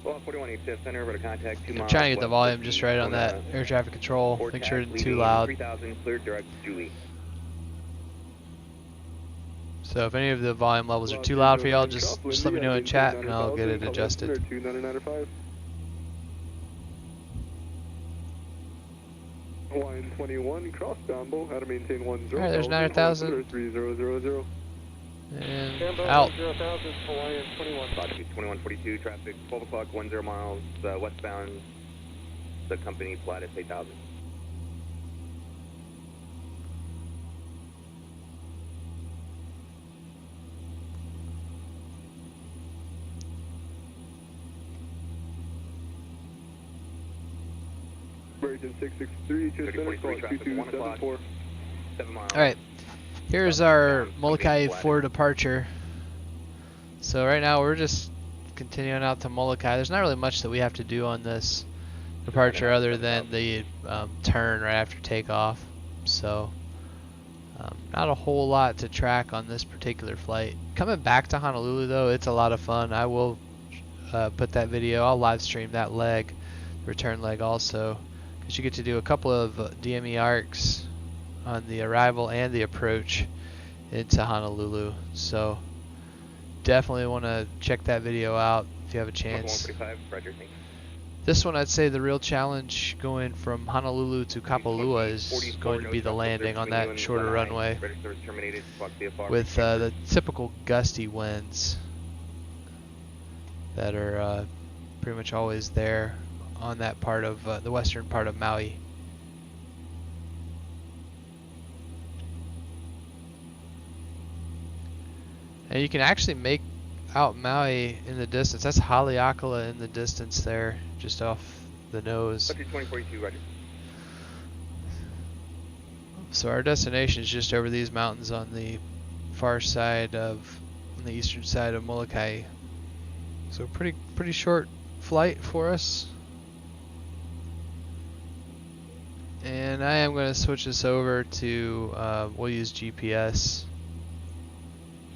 [SPEAKER 3] Well, 41 ACF Center, over to contact 2
[SPEAKER 1] I'm
[SPEAKER 3] miles.
[SPEAKER 1] trying to get the volume just right on that air traffic control. Make sure it's too loud.
[SPEAKER 3] 3000, cleared direct Julie.
[SPEAKER 1] So if any of the volume levels are too loud for y'all, just let me know in chat and I'll get it adjusted.
[SPEAKER 4] 2995. Hawaiian 21, crossbound, bow, how to maintain 10.
[SPEAKER 1] Alright, there's 9,000.
[SPEAKER 4] 3000.
[SPEAKER 1] And out.
[SPEAKER 4] 0,000, Hawaiian 21.
[SPEAKER 3] 2142, traffic 12 o'clock, 10 miles, westbound, the company flat at 8,000.
[SPEAKER 4] Virgin 663, just center, call 2274.
[SPEAKER 3] 7 miles.
[SPEAKER 1] Alright, here's our Molokai for departure. So right now we're just continuing out to Molokai. There's not really much that we have to do on this departure other than the turn right after takeoff. So not a whole lot to track on this particular flight. Coming back to Honolulu though, it's a lot of fun. I will put that video, I'll live stream that leg, return leg also. Because you get to do a couple of DME arcs on the arrival and the approach into Honolulu. So definitely want to check that video out if you have a chance. This one, I'd say the real challenge going from Honolulu to Kapalua is going to be the landing on that shorter runway with the typical gusty winds that are pretty much always there on that part of the western part of Maui. And you can actually make out Maui in the distance. That's Haleakala in the distance there, just off the nose.
[SPEAKER 3] 2042, roger.
[SPEAKER 1] So our destination is just over these mountains on the far side of, on the eastern side of Molokai. So pretty short flight for us. And I am going to switch this over to, we'll use GPS.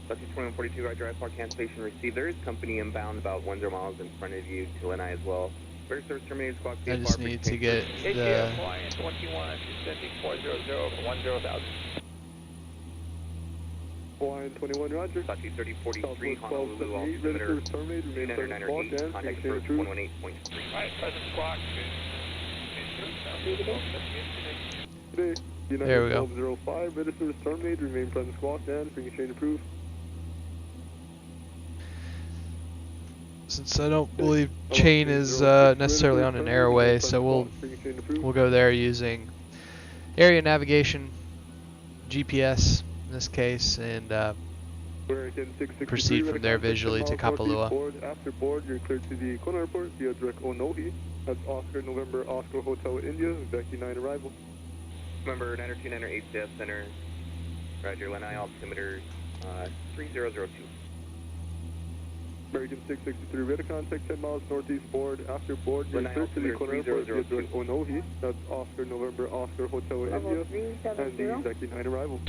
[SPEAKER 3] 2142, roger, IFR cancellation received. There is company inbound about 10 miles in front of you to Lanai as well. Service terminated, squawk
[SPEAKER 1] I just need to get the...
[SPEAKER 4] Hawaiian 21, descending 400 for 10,000. Hawaiian 21, roger.
[SPEAKER 3] 3043, Honolulu, altimeter 2998, contact approach 118.3.
[SPEAKER 4] Right, present squawk.
[SPEAKER 1] There we go.
[SPEAKER 4] 1205, register is terminated, remain present squawk down, frequency change approved.
[SPEAKER 1] Since I don't believe chain is necessarily on an airway, so we'll go there using area navigation, GPS in this case, and proceed from there visually to Kapalua.
[SPEAKER 4] After board, you're cleared to the Kona Airport via direct Onohi. That's Oscar November Oscar Hotel India, Vecchi 9 arrival.
[SPEAKER 3] November 929 ACS Center. Roger, Lanai altimeter 3002.
[SPEAKER 4] American 663, radar contact 10 miles northeast board. After board, you're cleared to the Kona Airport via direct Onohi. That's Oscar November Oscar Hotel
[SPEAKER 2] Level
[SPEAKER 4] India,
[SPEAKER 2] 370.
[SPEAKER 4] and the Vecchi 9 arrival.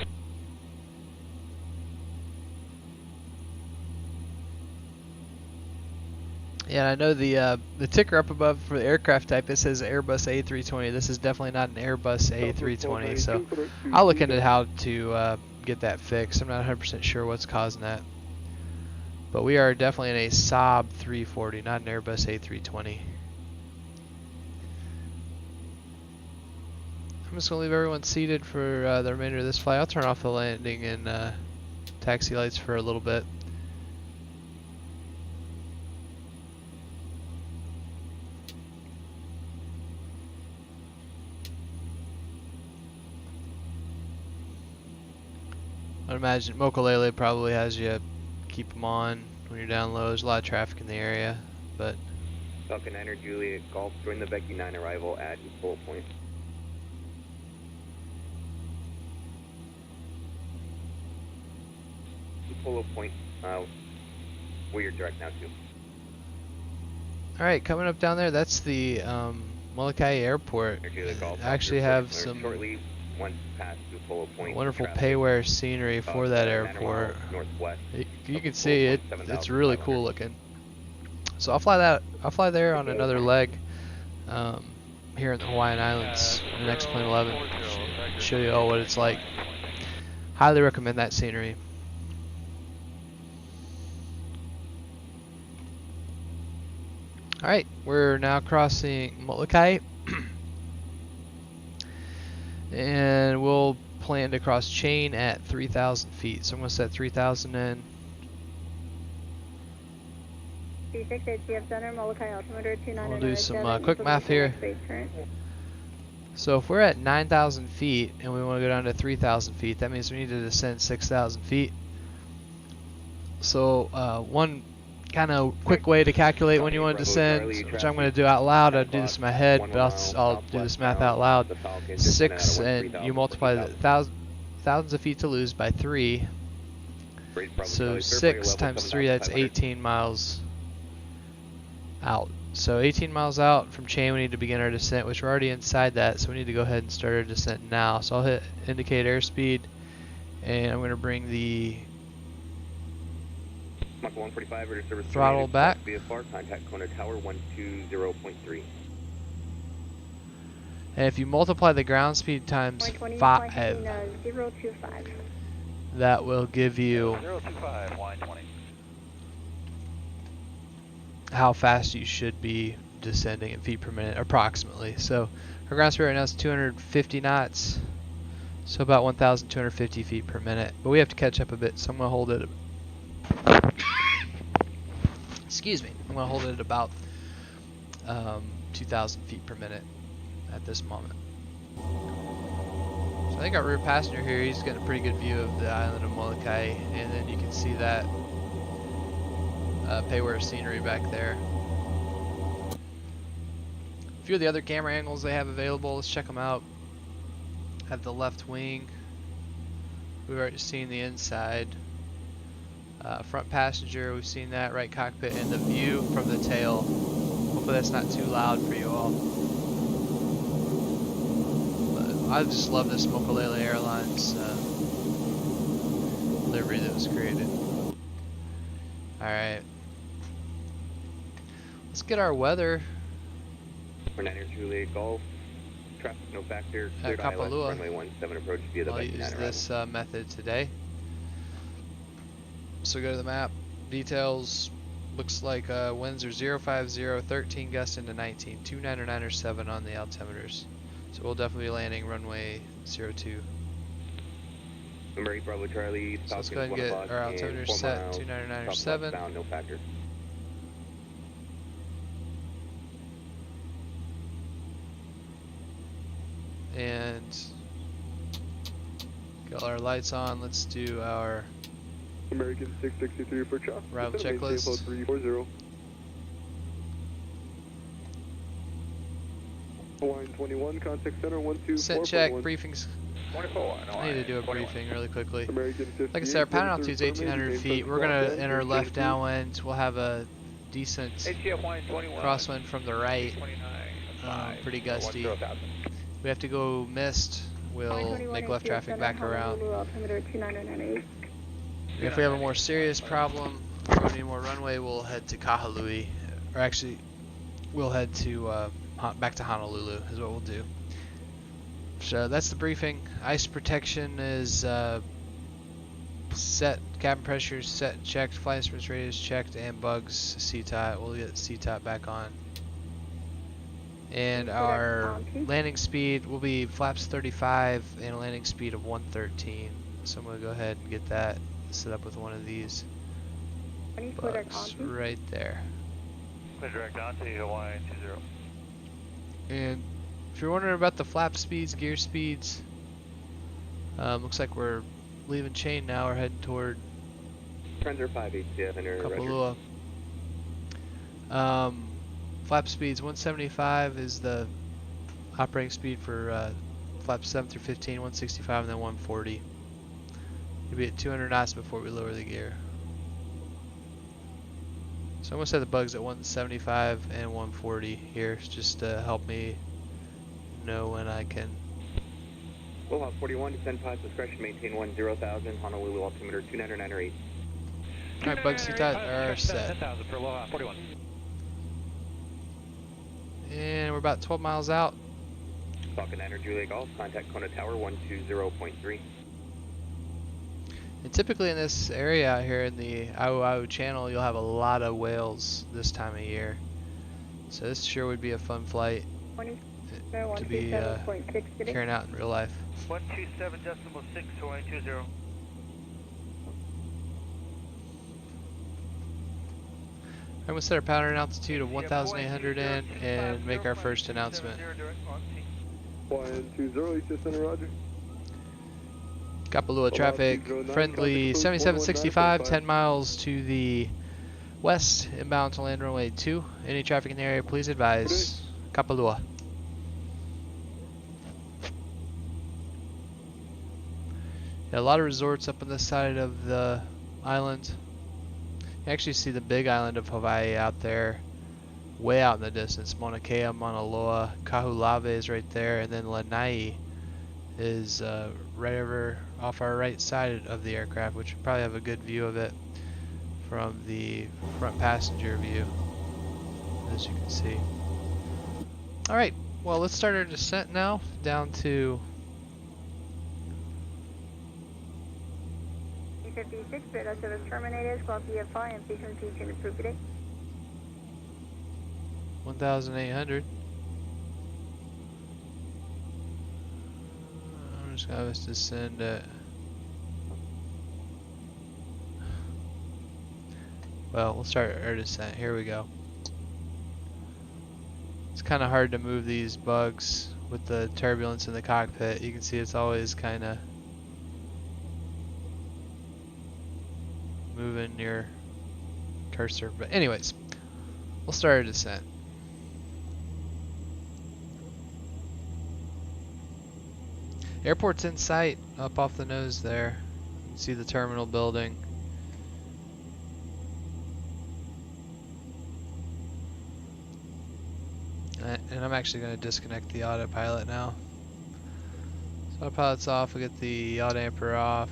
[SPEAKER 1] Yeah, I know the ticker up above for the aircraft type, it says Airbus A320. This is definitely not an Airbus A320, so I'll look into how to get that fixed. I'm not 100% sure what's causing that. But we are definitely in a Saab 340, not an Airbus A320. I'm just going to leave everyone seated for the remainder of this flight. I'll turn off the landing and taxi lights for a little bit. I'd imagine Mokulele probably has you keep them on when you're down low. There's a lot of traffic in the area, but
[SPEAKER 3] Falcon 9 Juliet Golf, join the Vecchi 9 arrival at Polo Point. Polo Point, where you're direct now to.
[SPEAKER 1] Alright, coming up down there, that's the Molokai Airport. I actually have some
[SPEAKER 3] shortly once past Polo Point,
[SPEAKER 1] wonderful payware scenery for that airport.
[SPEAKER 3] Northwest.
[SPEAKER 1] You can see it's really cool looking. So I'll fly there on another leg here in the Hawaiian Islands in the next plane 11. Show you all what it's like. Highly recommend that scenery. Alright, we're now crossing Molokai. And we'll plan to cross chain at 3,000 feet. So I'm going to set 3,000 in.
[SPEAKER 2] 36 HCF Center, Molokai altimeter 29.
[SPEAKER 1] We'll do some quick math here. So if we're at 9,000 feet and we want to go down to 3,000 feet, that means we need to descend 6,000 feet. So one kind of quick way to calculate when you want to descend, which I'm going to do out loud. I'll do this in my head, but I'll do this math out loud. 6, and you multiply the thousands of feet to lose by 3. So 6 times 3, that's 18 miles out. So 18 miles out from chain, we need to begin our descent, which we're already inside that, so we need to go ahead and start our descent now. So I'll hit indicate airspeed, and I'm going to bring the
[SPEAKER 3] Mach 145, ready service
[SPEAKER 1] throttle back.
[SPEAKER 3] VFR, contact Kona Tower 120.3.
[SPEAKER 1] And if you multiply the ground speed times 5, that will give you
[SPEAKER 5] 025, line 20.
[SPEAKER 1] how fast you should be descending in feet per minute, approximately. So our ground speed right now is 250 knots, so about 1,250 feet per minute. But we have to catch up a bit, so I'm going to hold it. Excuse me. I'm going to hold it at about 2,000 feet per minute at this moment. So I think our rear passenger here, he's getting a pretty good view of the island of Molokai, and then you can see that payware scenery back there. A few of the other camera angles they have available, let's check them out. At the left wing, we've already seen the inside. Front passenger, we've seen that. Right cockpit, and the view from the tail. Hopefully that's not too loud for you all. But I just love this Mokulele Airlines livery that was created. Alright. Let's get our weather.
[SPEAKER 3] 9 Juliet Golf. Traffic no factor. Cleared
[SPEAKER 1] Kapalua.
[SPEAKER 3] Runway 17 approach via the
[SPEAKER 1] I'll
[SPEAKER 3] Vecchi 9
[SPEAKER 1] use this method today. So go to the map, details, looks like winds are 050, 13 gusts into 19, 299.7 on the altimeters. So we'll definitely be landing runway 02.
[SPEAKER 3] Number 8 Bravo Charlie,
[SPEAKER 1] So let's go ahead and get our altimeters set, 299.7.
[SPEAKER 3] Bound, no factor.
[SPEAKER 1] And Got our lights on. Let's do our
[SPEAKER 4] American 663 for chop.
[SPEAKER 1] arrival checklist.
[SPEAKER 4] 340. Hawaiian 21, contact center 124.
[SPEAKER 1] Set check, briefings.
[SPEAKER 3] 24.
[SPEAKER 1] I need to do a briefing really quickly.
[SPEAKER 4] American 58,
[SPEAKER 1] Like I said, our pound altitude is 1,800
[SPEAKER 4] maintain
[SPEAKER 1] feet. We're
[SPEAKER 4] clocks
[SPEAKER 1] gonna
[SPEAKER 4] in,
[SPEAKER 1] enter left
[SPEAKER 4] 22.
[SPEAKER 1] downwind. We'll have a decent crosswind from the right. Pretty gusty. We have to go mist. We'll make left traffic back around. If we have a more serious problem, we need more runway, we'll head to Kahului. Or actually, we'll head to back to Honolulu is what we'll do. So that's the briefing. Ice protection is set, cabin pressure is set and checked, flight instruments radius checked, and bugs CTOT. We'll get CTOT back on. And our landing speed will be flaps 35 and a landing speed of 113. So I'm going to go ahead and get that set up with one of these bugs right there.
[SPEAKER 5] Clear direct on to Hawaii 20.
[SPEAKER 1] And if you're wondering about the flap speeds, gear speeds, looks like we're leaving chain now. We're heading toward
[SPEAKER 3] Friends 587 or
[SPEAKER 1] Kapalua. Flap speeds 175 is the operating speed for flaps 7 through 15, 165, and then 140. We'll be at 200 knots before we lower the gear. So I'm going to set the bugs at 175 and 140 here, just to help me know when I can.
[SPEAKER 3] Aloha 41, descend pause discretion, maintain 10,000, Honolulu altimeter 2998.
[SPEAKER 1] Alright, bugs CTOT are set.
[SPEAKER 5] 10,000 for Aloha 41.
[SPEAKER 1] And we're about 12 miles out.
[SPEAKER 3] Falcon 9 Julia Golf, contact Kona Tower 120.3.
[SPEAKER 1] And typically in this area out here in the Auau Channel, you'll have a lot of whales this time of year. So this sure would be a fun flight to be carrying out in real life.
[SPEAKER 5] 127.6 Hawaii 20.
[SPEAKER 1] I'm going to set our powder and altitude of 1,800 in and make our first announcement.
[SPEAKER 4] Hawaiian 20, East Center, roger.
[SPEAKER 1] Kapalua traffic, friendly 7765, 10 miles to the west, inbound to land runway 2. Any traffic in the area, please advise. Kapalua. Yeah, a lot of resorts up on this side of the island. You actually see the big island of Hawaii out there, way out in the distance. Mauna Kea, Mauna Loa, Kahulave is right there, and then Lanai is right over off our right side of the aircraft, which would probably have a good view of it from the front passenger view, as you can see. Alright, well, let's start our descent now down to
[SPEAKER 2] 56, radar service terminated, squawk VFI and frequency change approved today.
[SPEAKER 1] 1,800. I'm just gonna have us descend at. Well, we'll start our descent. Here we go. It's kind of hard to move these bugs with the turbulence in the cockpit. You can see it's always kind of moving your cursor. But anyways, we'll start our descent. Airport's in sight, up off the nose there. You can see the terminal building. And I'm actually going to disconnect the autopilot now. So autopilot's off, we'll get the yaw damper off.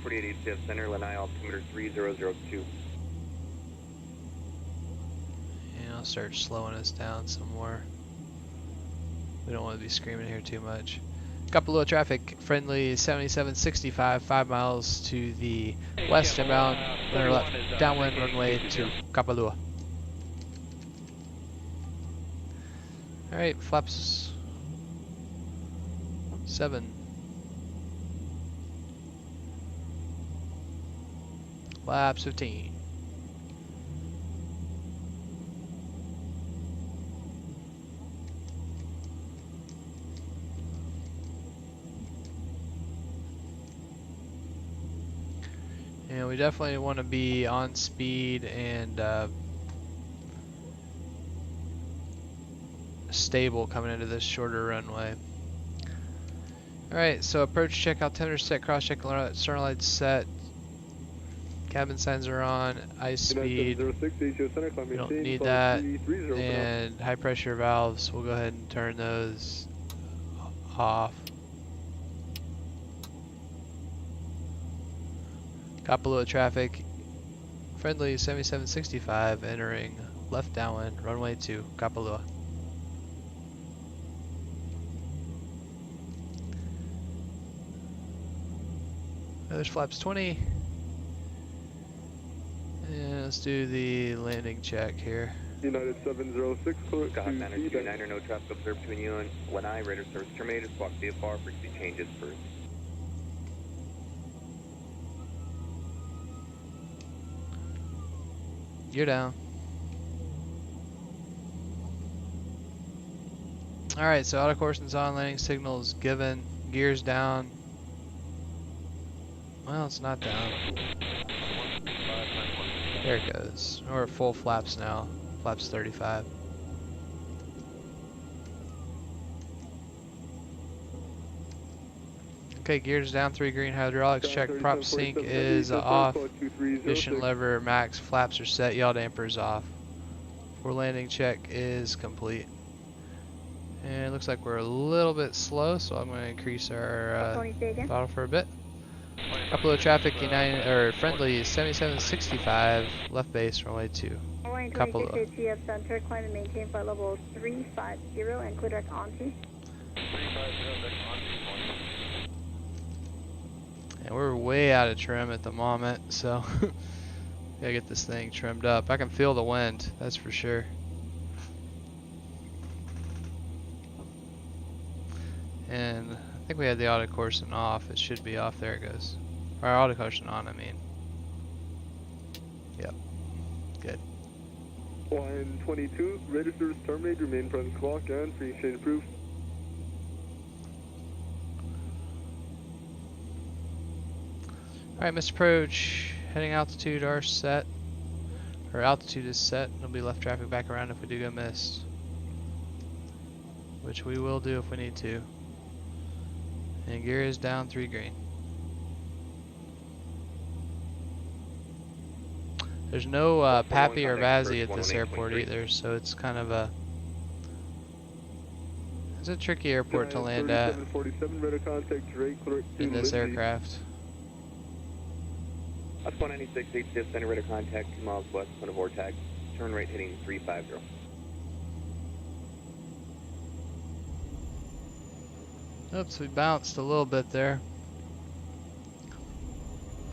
[SPEAKER 3] 48 ATF Center, Lanai altimeter 3002.
[SPEAKER 1] And I'll start slowing us down some more. We don't want to be screaming here too much. Kapalua traffic, friendly 7765, 5 miles to the west, inbound, downwind runway to Kapalua. Alright, flaps 7. Flaps 15. And we definitely want to be on speed and stable coming into this shorter runway. Alright, so approach check, altimeter set, cross check, stern lights set, cabin signs are on, ice speed, we don't need that, and high pressure valves, we'll go ahead and turn those off. Kapalua traffic, friendly 7765 entering left downwind, runway 2, Kapalua. There's flaps 20. And let's do the landing check here.
[SPEAKER 4] United 706, clear
[SPEAKER 3] Got
[SPEAKER 4] to
[SPEAKER 3] manager
[SPEAKER 4] feedback.
[SPEAKER 3] 29er, no traffic observed between you and Lanai. Radar service terminated. Squawk VFR, frequency changes first.
[SPEAKER 1] You're down. Alright, so auto course on, landing signals given, gears down. Well, it's not down. There it goes. We're at full flaps now. Flaps 35. Okay, gears down, 3 green, hydraulics check, prop sync is off, ignition lever max, flaps are set, yaw dampers off. For landing check is complete. And it looks like we're a little bit slow, so I'm going to increase our throttle for a bit. Couple of traffic, United or friendly 7765, left base, runway 2. Couple of.
[SPEAKER 2] GF center, climb and maintain flight level 350 and clear direct onto.
[SPEAKER 1] And we're way out of trim at the moment, so gotta get this thing trimmed up. I can feel the wind, that's for sure. And I think we had the auto caution off. It should be off. There it goes. Or auto caution on, I mean. Yep. Good.
[SPEAKER 4] Line 22, radar service terminated, remain front clock and free exchange approved.
[SPEAKER 1] Alright, Mr. Approach, heading altitude are set. Or altitude is set. There'll be left traffic back around if we do go missed. Which we will do if we need to. And gear is down, 3 green. There's no Pappy or Vazzy at this airport either, so it's kind of a... It's a tricky airport to land at in this aircraft.
[SPEAKER 3] That's 196, HCF center, radar contact, 2 miles west, on a vortex. Turn right heading 350.
[SPEAKER 1] Oops, we bounced a little bit there.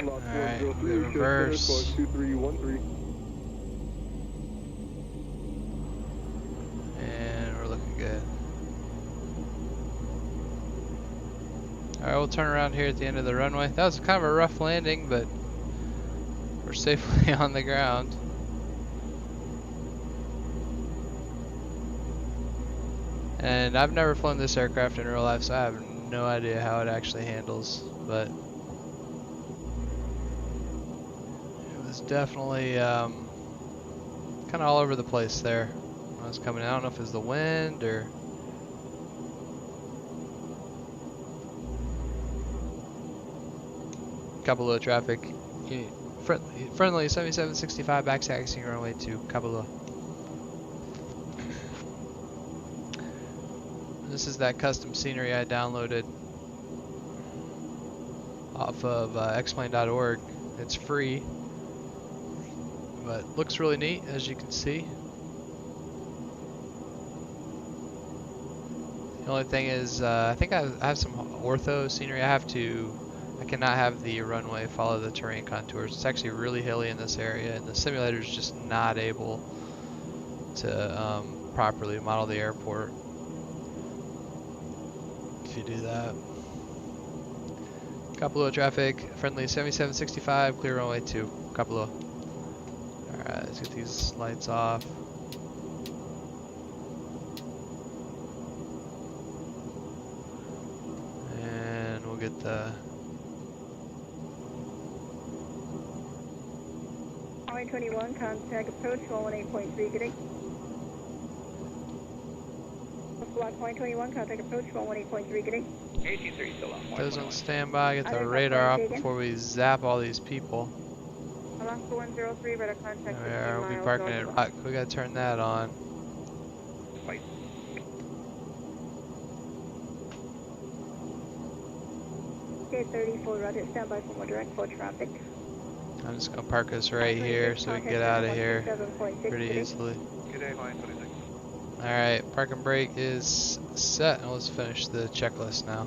[SPEAKER 1] Alright, we reverse.
[SPEAKER 4] 2313.
[SPEAKER 1] And we're looking good. Alright, we'll turn around here at the end of the runway. That was kind of a rough landing, but we're safely on the ground. And I've never flown this aircraft in real life, so I have no idea how it actually handles, but it was definitely kind of all over the place there when I was coming out. I don't know if it was the wind or... Kapalua traffic. Friendly 7765 back taxiing runway to Kapalua. This is that custom scenery I downloaded off of xplane.org. It's free, but looks really neat, as you can see. The only thing is, I think I have some ortho scenery. I cannot have the runway follow the terrain contours. It's actually really hilly in this area, and the simulator is just not able to properly model the airport if you do that. Kapalua traffic, friendly 7765, clear runway 2, Kapalua. Alright, let's get these lights off. And we'll get the
[SPEAKER 2] Hawaiian 21, contact approach 118.3, good day. Block Hawaiian 21, contact approach 118.3, good day.
[SPEAKER 3] KT3 still on.
[SPEAKER 1] Those on standby, get the radar off before we zap all these people.
[SPEAKER 2] Alaska 103, radar contact 15
[SPEAKER 1] There, we'll be
[SPEAKER 2] miles
[SPEAKER 1] parking it.
[SPEAKER 2] northwest.
[SPEAKER 1] We gotta turn that on.
[SPEAKER 3] Fight.
[SPEAKER 2] Okay, 34, roger, standby for more direct for traffic.
[SPEAKER 1] I'm just gonna park us right here so we can get out of here pretty easily.
[SPEAKER 5] Good day, Hawaiian 26.
[SPEAKER 1] Alright, park and brake is set, and let's finish the checklist now.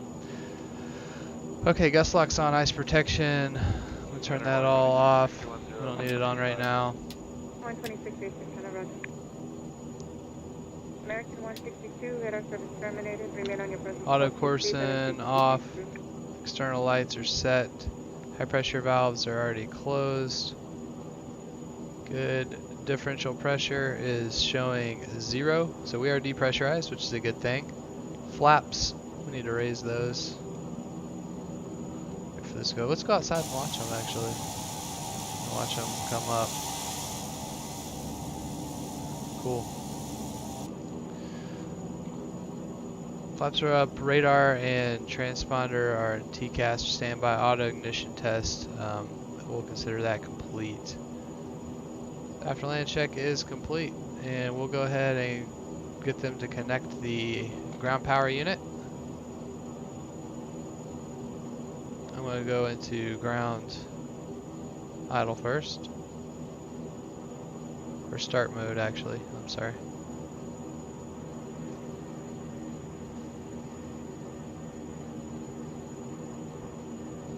[SPEAKER 1] Okay, gust locks on, ice protection. We'll turn that all off. We don't need it on right now.
[SPEAKER 2] 126, 600, roger. American 162, radar service terminated. Remain on your present.
[SPEAKER 1] Auto Corson off. External lights are set. High pressure valves are already closed. Good. Differential pressure is showing 0, so we are depressurized, which is a good thing. Flaps, we need to raise those. Wait for this to go. Let's go outside and watch them actually. Watch them come up. Cool. Flaps are up, radar and transponder are in TCAS standby. Auto ignition test, we'll consider that complete. After land check is complete, and we'll go ahead and get them to connect the ground power unit. I'm going to go into ground idle first, or start mode actually, I'm sorry.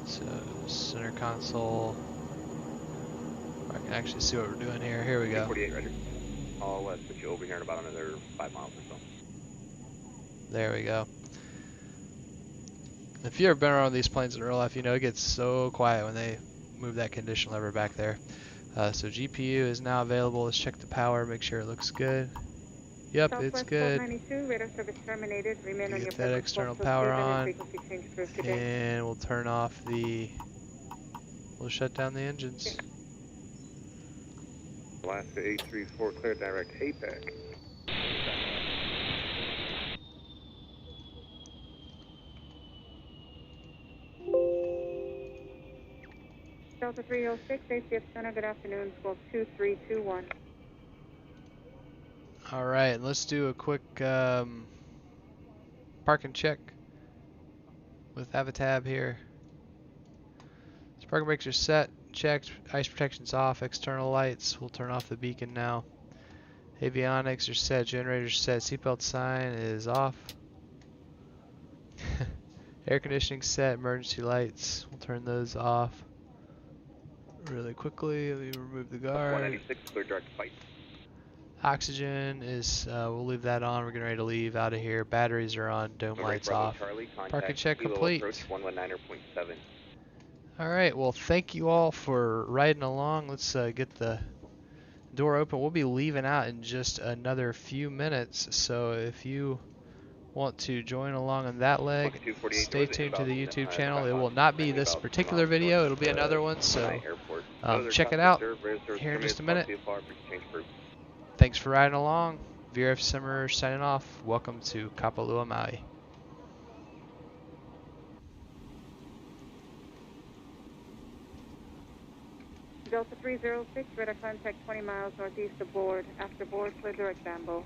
[SPEAKER 1] So center console. I can actually see what we're doing here. Here we go.
[SPEAKER 3] 48, roger. All west, put you over here in about another 5 miles or so.
[SPEAKER 1] There we go. If you've ever been around these planes in real life, you know it gets so quiet when they move that condition lever back there. So GPU is now available. Let's check the power, make sure it looks good. Yep,
[SPEAKER 2] Southwest
[SPEAKER 1] it's good.
[SPEAKER 2] 492, radar service terminated. Remain on your
[SPEAKER 1] Get that
[SPEAKER 2] present
[SPEAKER 1] external
[SPEAKER 2] course,
[SPEAKER 1] power
[SPEAKER 2] so stay
[SPEAKER 1] on,
[SPEAKER 2] frequency change first, good day.
[SPEAKER 1] and we'll turn off the. We'll shut down the engines.
[SPEAKER 4] Alaska 834, clear direct APAC.
[SPEAKER 2] Delta 306, ACF Center, good afternoon, 122321.
[SPEAKER 1] Alright, let's do a quick park and check with Avatab here. So parking brakes are set, checked, ice protection's off, external lights, we'll turn off the beacon now. Avionics are set, generators set, seatbelt sign is off. Air conditioning set, emergency lights, we'll turn those off. Really quickly, let me remove the guard.
[SPEAKER 3] 196, clear direct fight.
[SPEAKER 1] Oxygen is, we'll leave that on, we're getting ready to leave out of here. Batteries are on, dome lights off. Park and check complete.
[SPEAKER 3] Approach 119.7.
[SPEAKER 1] Alright, well thank you all for riding along. Let's get the door open. We'll be leaving out in just another few minutes, so if you want to join along on that leg, stay tuned to the YouTube channel. It will not be this particular video, it'll be another one, so check it out here in just a minute. Thanks for riding along. VRF Simmer signing off. Welcome to Kapalua, Maui.
[SPEAKER 2] Delta 306, radar contact 20 miles northeast of board. After board, clear direct Bambo.